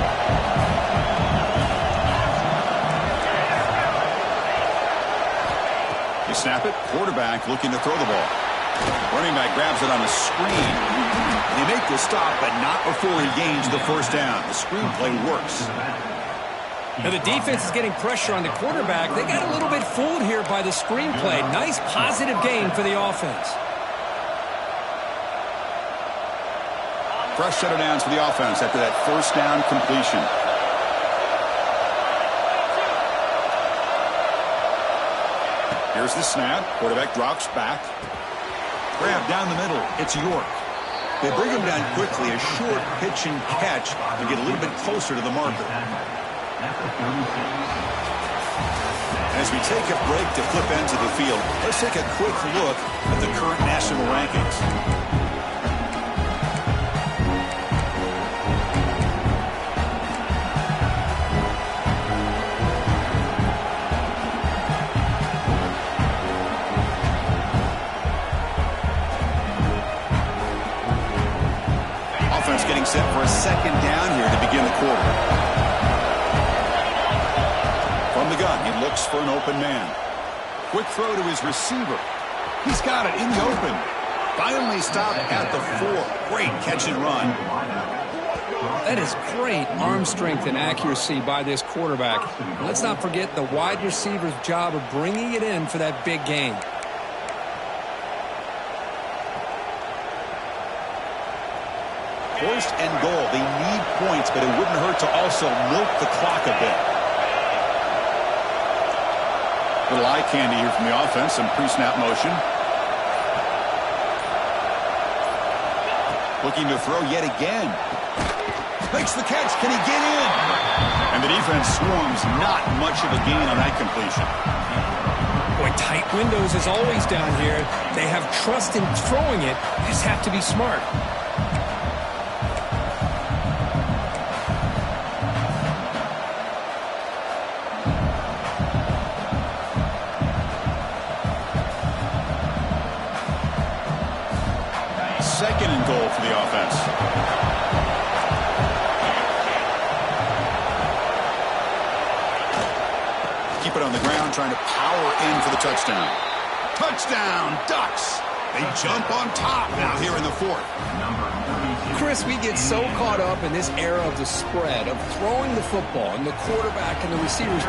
They snap it. Quarterback looking to throw the ball. Running back grabs it on a screen. They make the stop, but not before he gains the first down. The screenplay works. Now the defense is getting pressure on the quarterback. They got a little bit fooled here by the screenplay. Nice positive gain for the offense. Fresh set of downs for the offense after that first down completion. Here's the snap. Quarterback drops back. Grab down the middle. It's York. They bring him down quickly. A short pitch and catch to get a little bit closer to the marker. As we take a break to flip ends of the field, let's take a quick look at the current national rankings. Offense getting set for a second down here to begin the quarter. From the gun, he looks for an open man. Quick throw to his receiver. He's got it in the open. Finally stopped at the 4. Great catch and run. That is great arm strength and accuracy by this quarterback. Let's not forget the wide receiver's job of bringing it in for that big gain. First and goal. They need points, but it wouldn't hurt to also milk the clock a bit. Little eye candy here from the offense. Some pre-snap motion. Looking to throw yet again. Makes the catch. Can he get in? And the defense swarms. Not much of a gain on that completion. Boy, tight windows as always down here. They have trust in throwing it. You just have to be smart. Second and goal for the offense. Keep it on the ground, trying to power in for the touchdown. Touchdown, Ducks. They jump on top now here in the 4th. Chris, we get so caught up in this era of the spread, of throwing the football, and the quarterback and the receivers.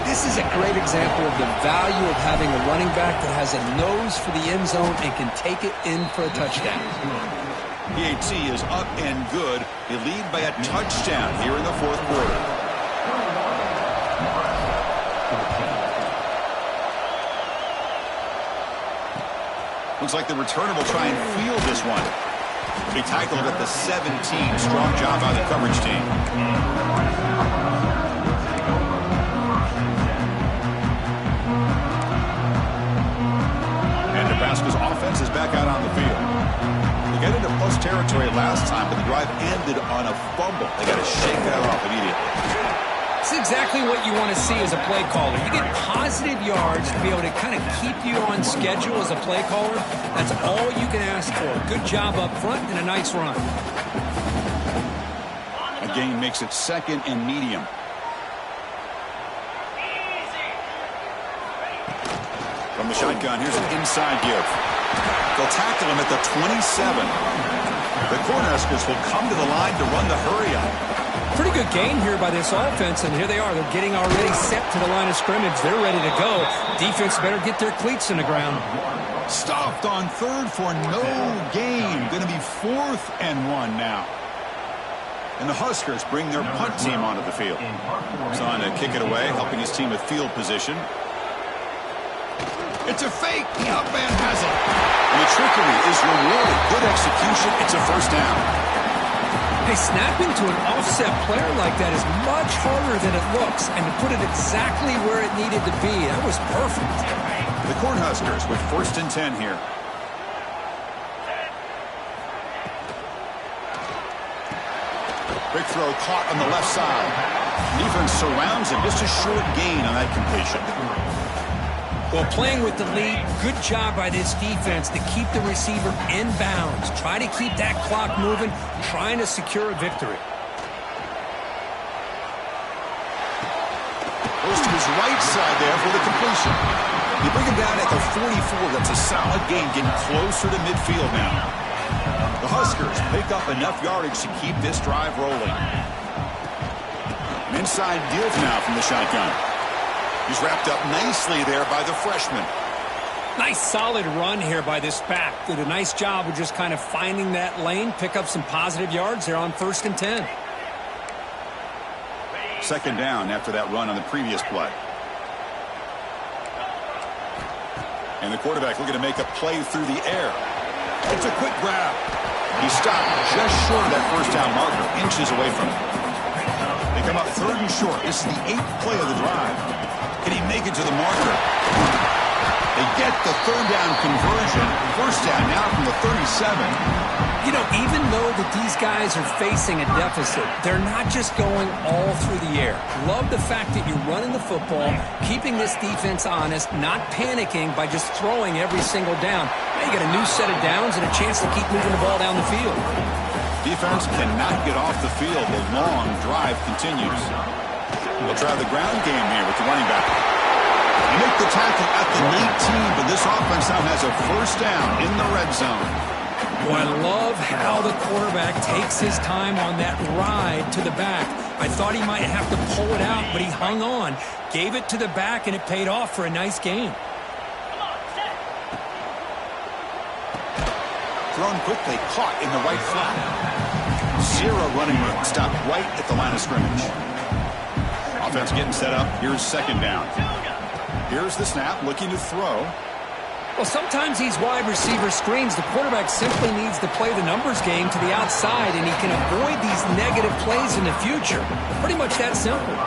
This is a great example of the value of having a running back that has a nose for the end zone and can take it in for a touchdown. PAT is up and good. They lead by a touchdown here in the 4th quarter. Looks like the returner will try and field this one. He tackled at the 17. Strong job by the coverage team. And Nebraska's offense is back out on the field. They got into plus territory last time, but the drive ended on a fumble. They got to shake that off immediately. It's exactly what you want to see as a play caller. You get positive yards to be able to kind of keep you on schedule as a play caller. That's all you can ask for. Good job up front and a nice run. A gain makes it second and medium. From the shotgun, here's an inside give. They'll tackle him at the 27. The Cornhuskers will come to the line to run the hurry-up. Pretty good gain here by this offense, and here they are. They're getting already set to the line of scrimmage. They're ready to go. Defense better get their cleats in the ground. Stopped on 3rd for no gain. Going to be 4th and 1 now. And the Huskers bring their punt team onto the field. Son to kick it away, helping his team with field position. It's a fake. Up and has it. And the trickery is rewarded. Good execution. It's a first down. Hey, snapping to an offset player like that is much harder than it looks, and to put it exactly where it needed to be, that was perfect. The Cornhuskers with 1st and 10 here. Big throw caught on the left side. Defense surrounds him. Just a short gain on that completion. Well, playing with the lead, good job by this defense to keep the receiver in bounds. Try to keep that clock moving, trying to secure a victory. Goes to his right side there for the completion. You bring him down at the 44. That's a solid gain, getting closer to midfield now. The Huskers pick up enough yardage to keep this drive rolling. An inside deal now from the shotgun. He's wrapped up nicely there by the freshman. Nice solid run here by this back. Did a nice job of just kind of finding that lane, pick up some positive yards there on 1st and 10. Second down after that run on the previous play. And the quarterback looking to make a play through the air. It's a quick grab. He stopped just short of that first down marker, inches away from it. They come up 3rd and short. This is the 8th play of the drive. Can he make it to the marker? They get the 3rd down conversion. First down now from the 37. You know, even though that these guys are facing a deficit, they're not just going all through the air. Love the fact that you're running the football, keeping this defense honest, not panicking by just throwing every single down. Now you got a new set of downs and a chance to keep moving the ball down the field. Defense cannot get off the field. The long drive continues. They'll try the ground game here with the running back. They make the tackle at the 19, but this offense now has a first down in the red zone. Boy, I love how the quarterback takes his time on that ride to the back. I thought he might have to pull it out, but he hung on, gave it to the back, and it paid off for a nice gain. Thrown quickly, caught in the right flat. Zero running room, stopped right at the line of scrimmage. Offense getting set up. Here's second down. Here's the snap, looking to throw. Well, sometimes these wide receiver screens, the quarterback simply needs to play the numbers game to the outside, and he can avoid these negative plays in the future. Pretty much that simple.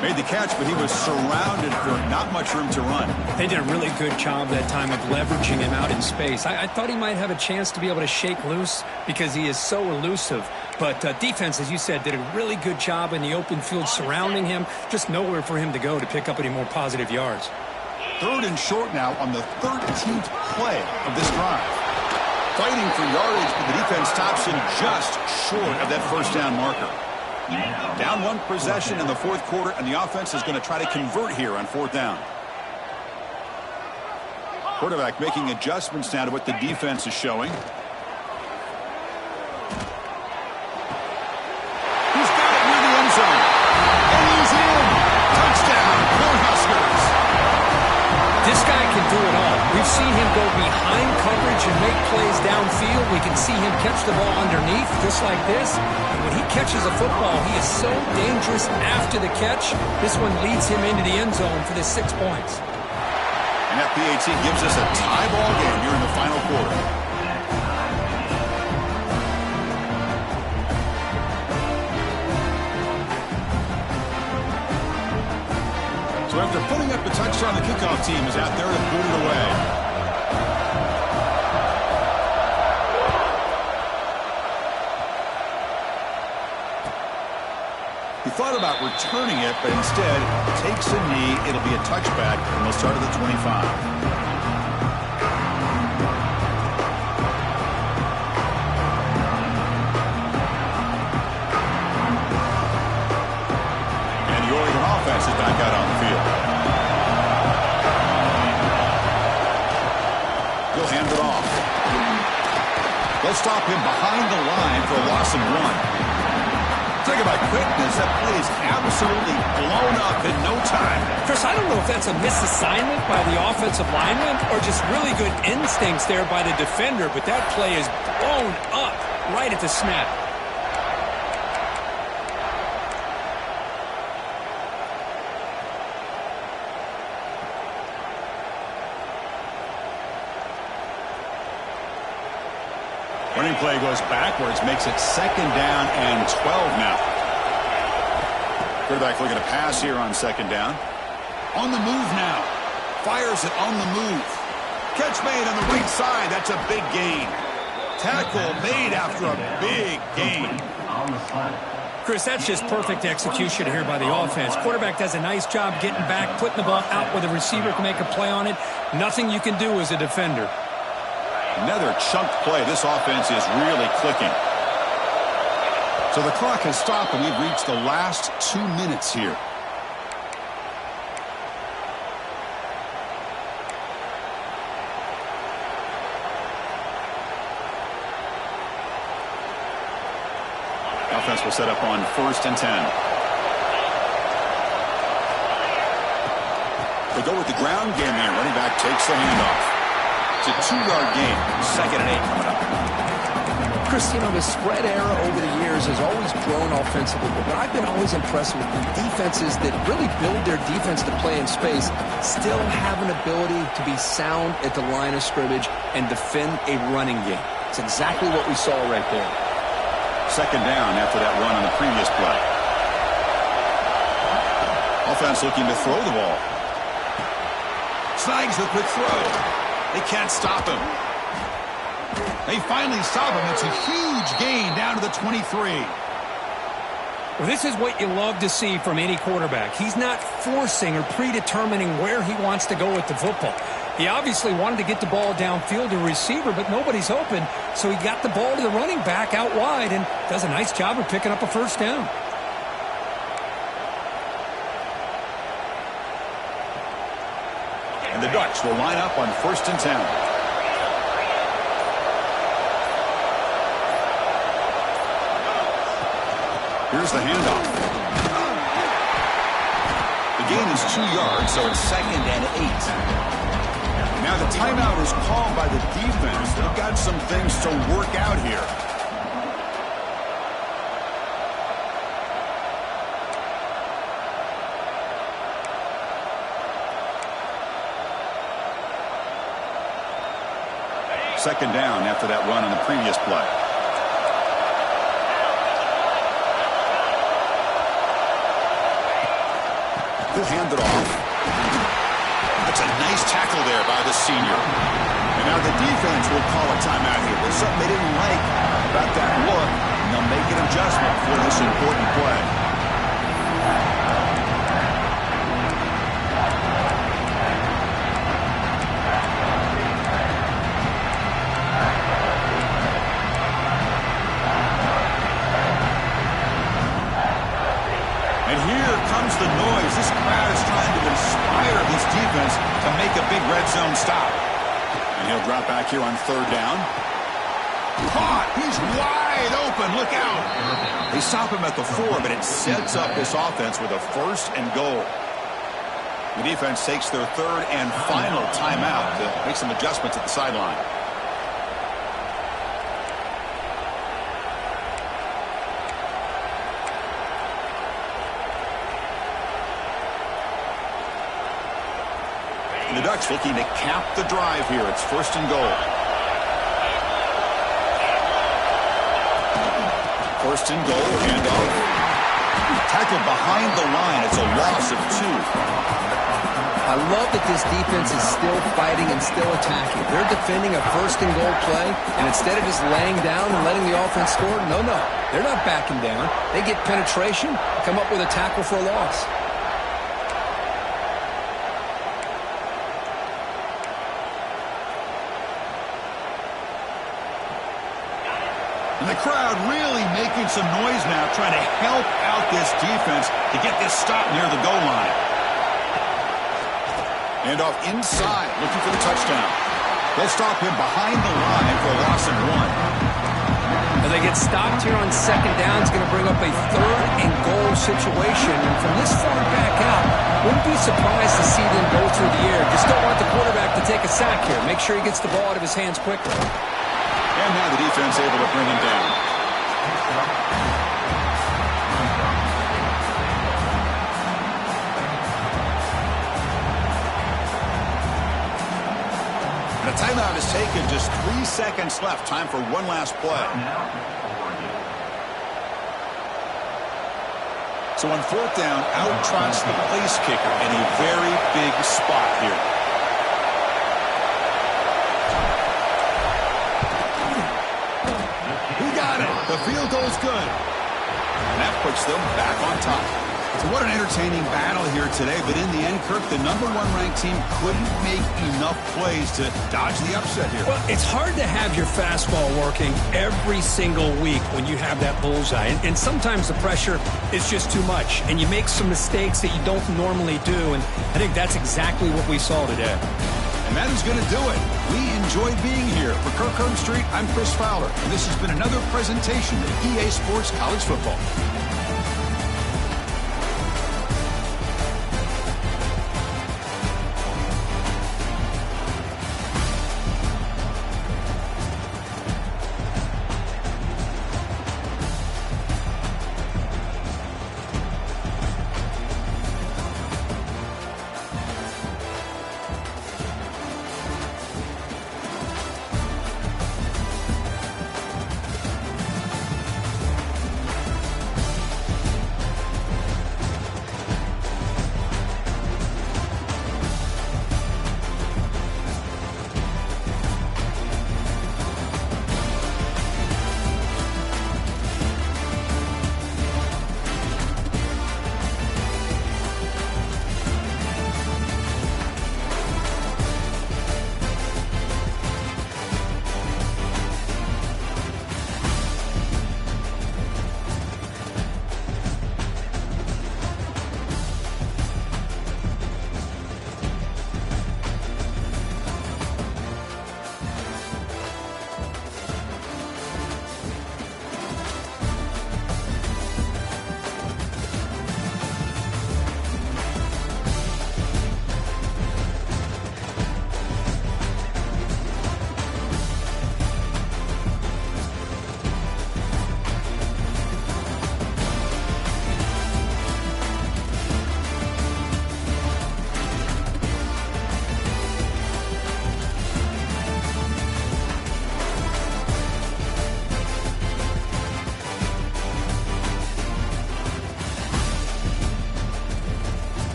Made the catch, but he was surrounded for not much room to run. They did a really good job that time of leveraging him out in space. I thought he might have a chance to be able to shake loose because he is so elusive. But defense, as you said, did a really good job in the open field surrounding him. Just nowhere for him to go to pick up any more positive yards. 3rd and short now on the 13th play of this drive. Fighting for yardage, but the defense stops him just short of that first down marker. Down 1 possession in the 4th quarter, and the offense is going to try to convert here on 4th down. Quarterback making adjustments now to what the defense is showing. He's got it near the end zone. And he's in. Touchdown, Cornhuskers. This guy can do it all. We've seen him go behind coverage and make plays downfield. We can see him catch the ball underneath just like this. And when he catches a football, he is so dangerous after the catch. This one leads him into the end zone for the 6 points. And that PAT gives us a tie ball game here in the final quarter. So after putting up the touchdown, the kickoff team is out there to boot it away. He thought about returning it, but instead takes a knee. It'll be a touchback, and they'll start at the 25. And the Oregon offense is back out on the field. He'll hand it off. They'll stop him behind the line for a loss of 1. Talk about quickness. That play is absolutely blown up in no time. Chris, I don't know if that's a misassignment by the offensive lineman or just really good instincts there by the defender, but that play is blown up right at the snap. Running play goes backwards, makes it 2nd down and 12 now. Quarterback looking to pass here on 2nd down. On the move now. Fires it on the move. Catch made on the right side. That's a big gain. Tackle made after a big gain. Chris, that's just perfect execution here by the offense. Quarterback does a nice job getting back, putting the ball out where the receiver can make a play on it. Nothing you can do as a defender. Another chunked play. This offense is really clicking. So the clock has stopped, and we've reached the last 2 minutes here. Offense will set up on 1st and 10. They go with the ground game there. Running back takes the handoff. It's a 2-yard gain. 2nd and 8 coming up. Chris, you know, the spread era over the years has always grown offensively, but I've been always impressed with the defenses that really build their defense to play in space, still have an ability to be sound at the line of scrimmage and defend a running game. It's exactly what we saw right there. 2nd down after that run on the previous play. Offense looking to throw the ball. Snags the quick throw. They can't stop him. They finally stop him. It's a huge gain down to the 23. Well, this is what you love to see from any quarterback. He's not forcing or predetermining where he wants to go with the football. He obviously wanted to get the ball downfield to a receiver, but nobody's open, so he got the ball to the running back out wide and does a nice job of picking up a 1st down. And the Ducks will line up on 1st and 10. Here's the handoff. The gain is 2 yards, so it's 2nd and 8. Now the timeout is called by the defense. They've got some things to work out here. Second down after that run on the previous play. He'll hand it off. That's a nice tackle there by the senior. And now the defense will call a timeout here. There's something they didn't like about that look, and they'll make an adjustment for this important play. The noise. This crowd is trying to inspire this defense to make a big red zone stop. And he'll drop back here on 3rd down. Caught! He's wide open. Look out! They stop him at the 4, but it sets up this offense with a 1st and goal. The defense takes their 3rd and final timeout to make some adjustments at the sideline. The Ducks looking to cap the drive here. It's 1st and goal. 1st and goal. Handoff. Tackled behind the line. It's a loss of 2. I love that this defense is still fighting and still attacking. They're defending a 1st and goal play, and instead of just laying down and letting the offense score, no. They're not backing down. They get penetration, come up with a tackle for a loss. And the crowd really making some noise now, trying to help out this defense to get this stop near the goal line. And off inside, looking for the touchdown. They'll stop him behind the line for a loss of 1. As they get stopped here on 2nd down, it's going to bring up a 3rd and goal situation. And from this far back out, wouldn't be surprised to see them go through the air. Just don't want the quarterback to take a sack here. Make sure he gets the ball out of his hands quickly. And now the defense able to bring him down. And a timeout is taken. Just 3 seconds left. Time for one last play. So on 4th down, out trots the place kicker in a very big spot here. The field goal is good. And that puts them back on top. So what an entertaining battle here today. But in the end, Kirk, the #1 ranked team couldn't make enough plays to dodge the upset here. Well, it's hard to have your fastball working every single week when you have that bullseye. And sometimes the pressure is just too much. And you make some mistakes that you don't normally do. And I think that's exactly what we saw today. And that is going to do it. We enjoyed being here. For Kirk Herbstreit, I'm Chris Fowler, and this has been another presentation of EA Sports College Football.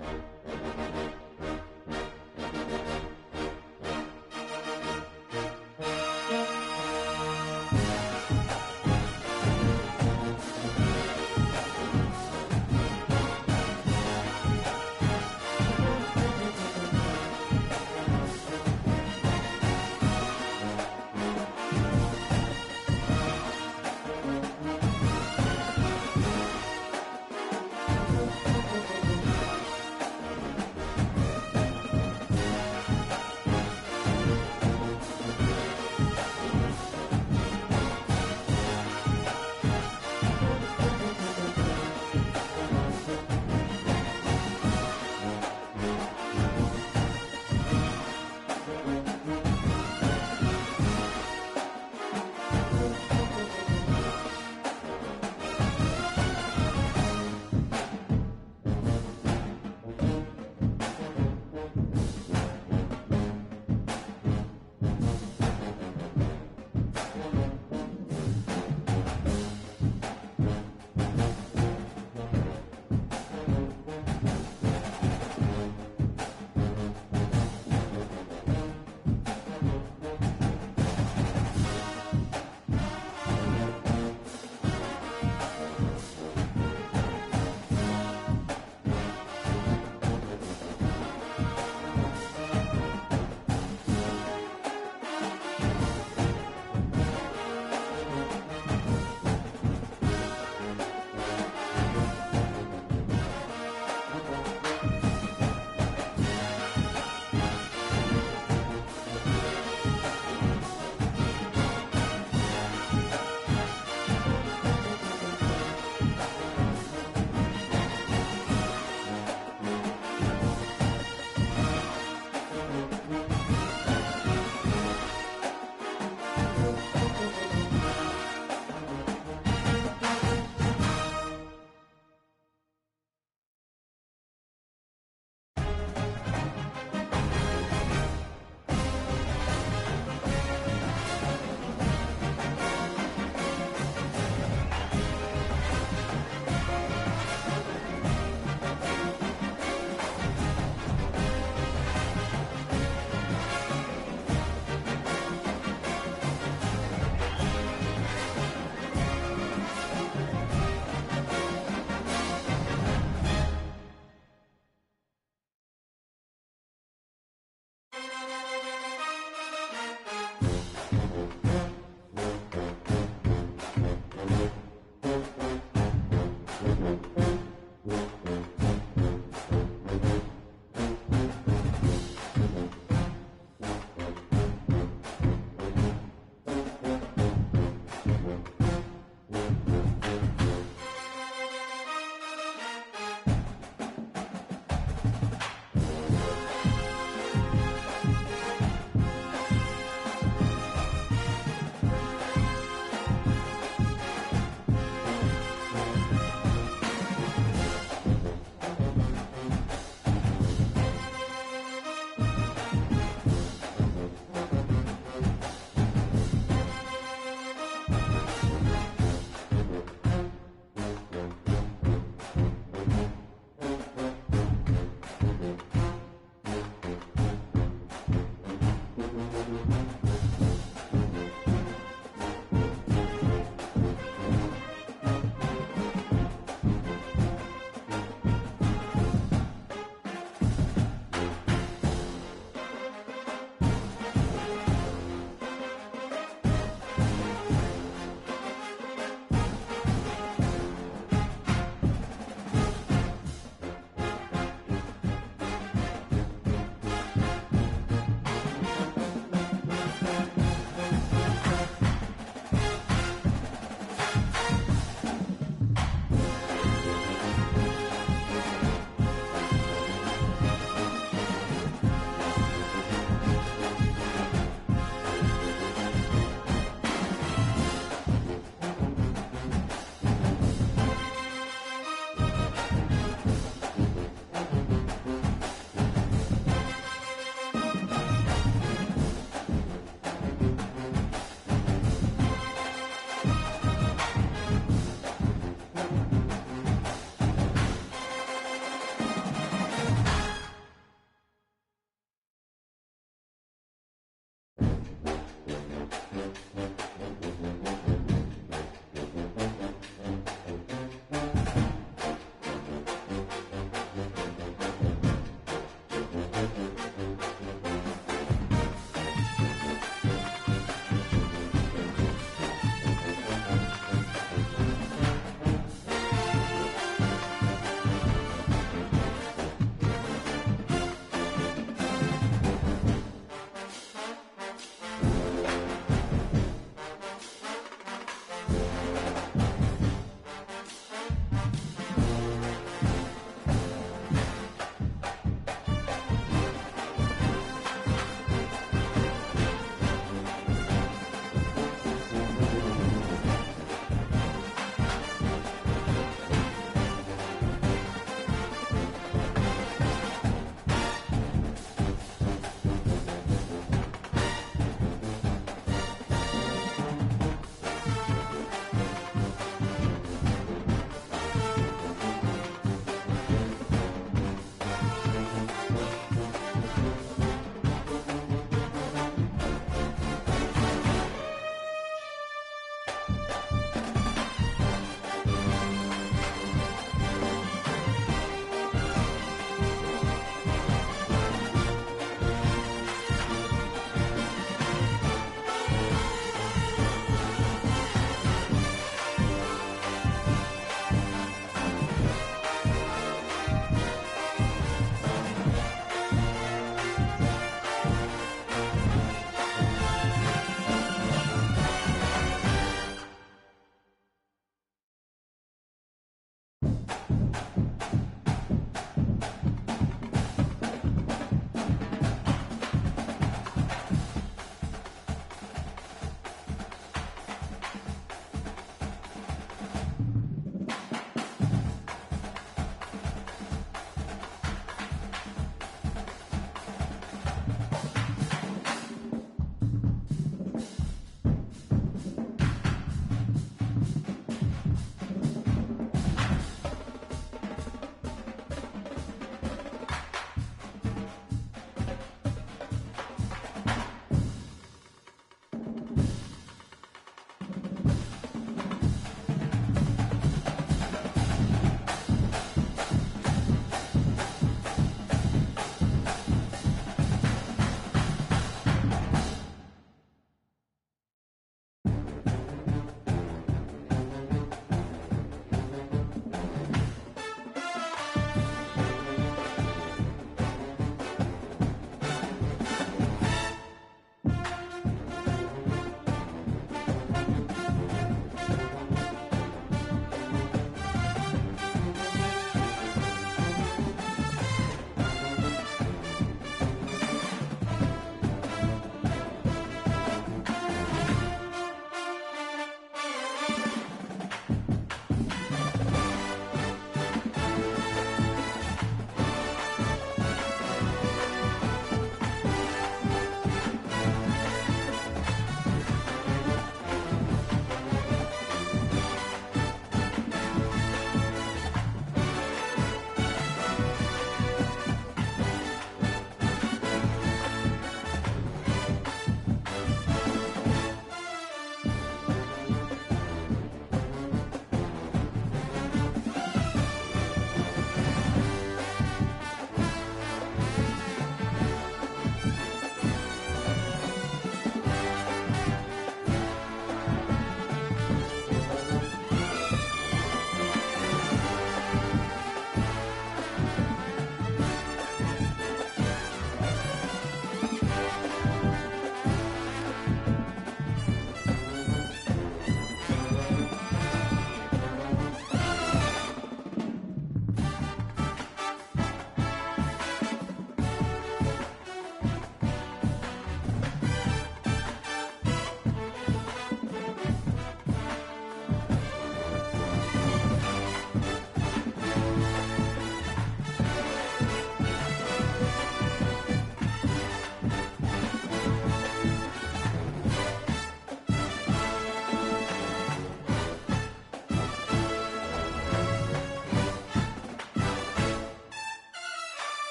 you.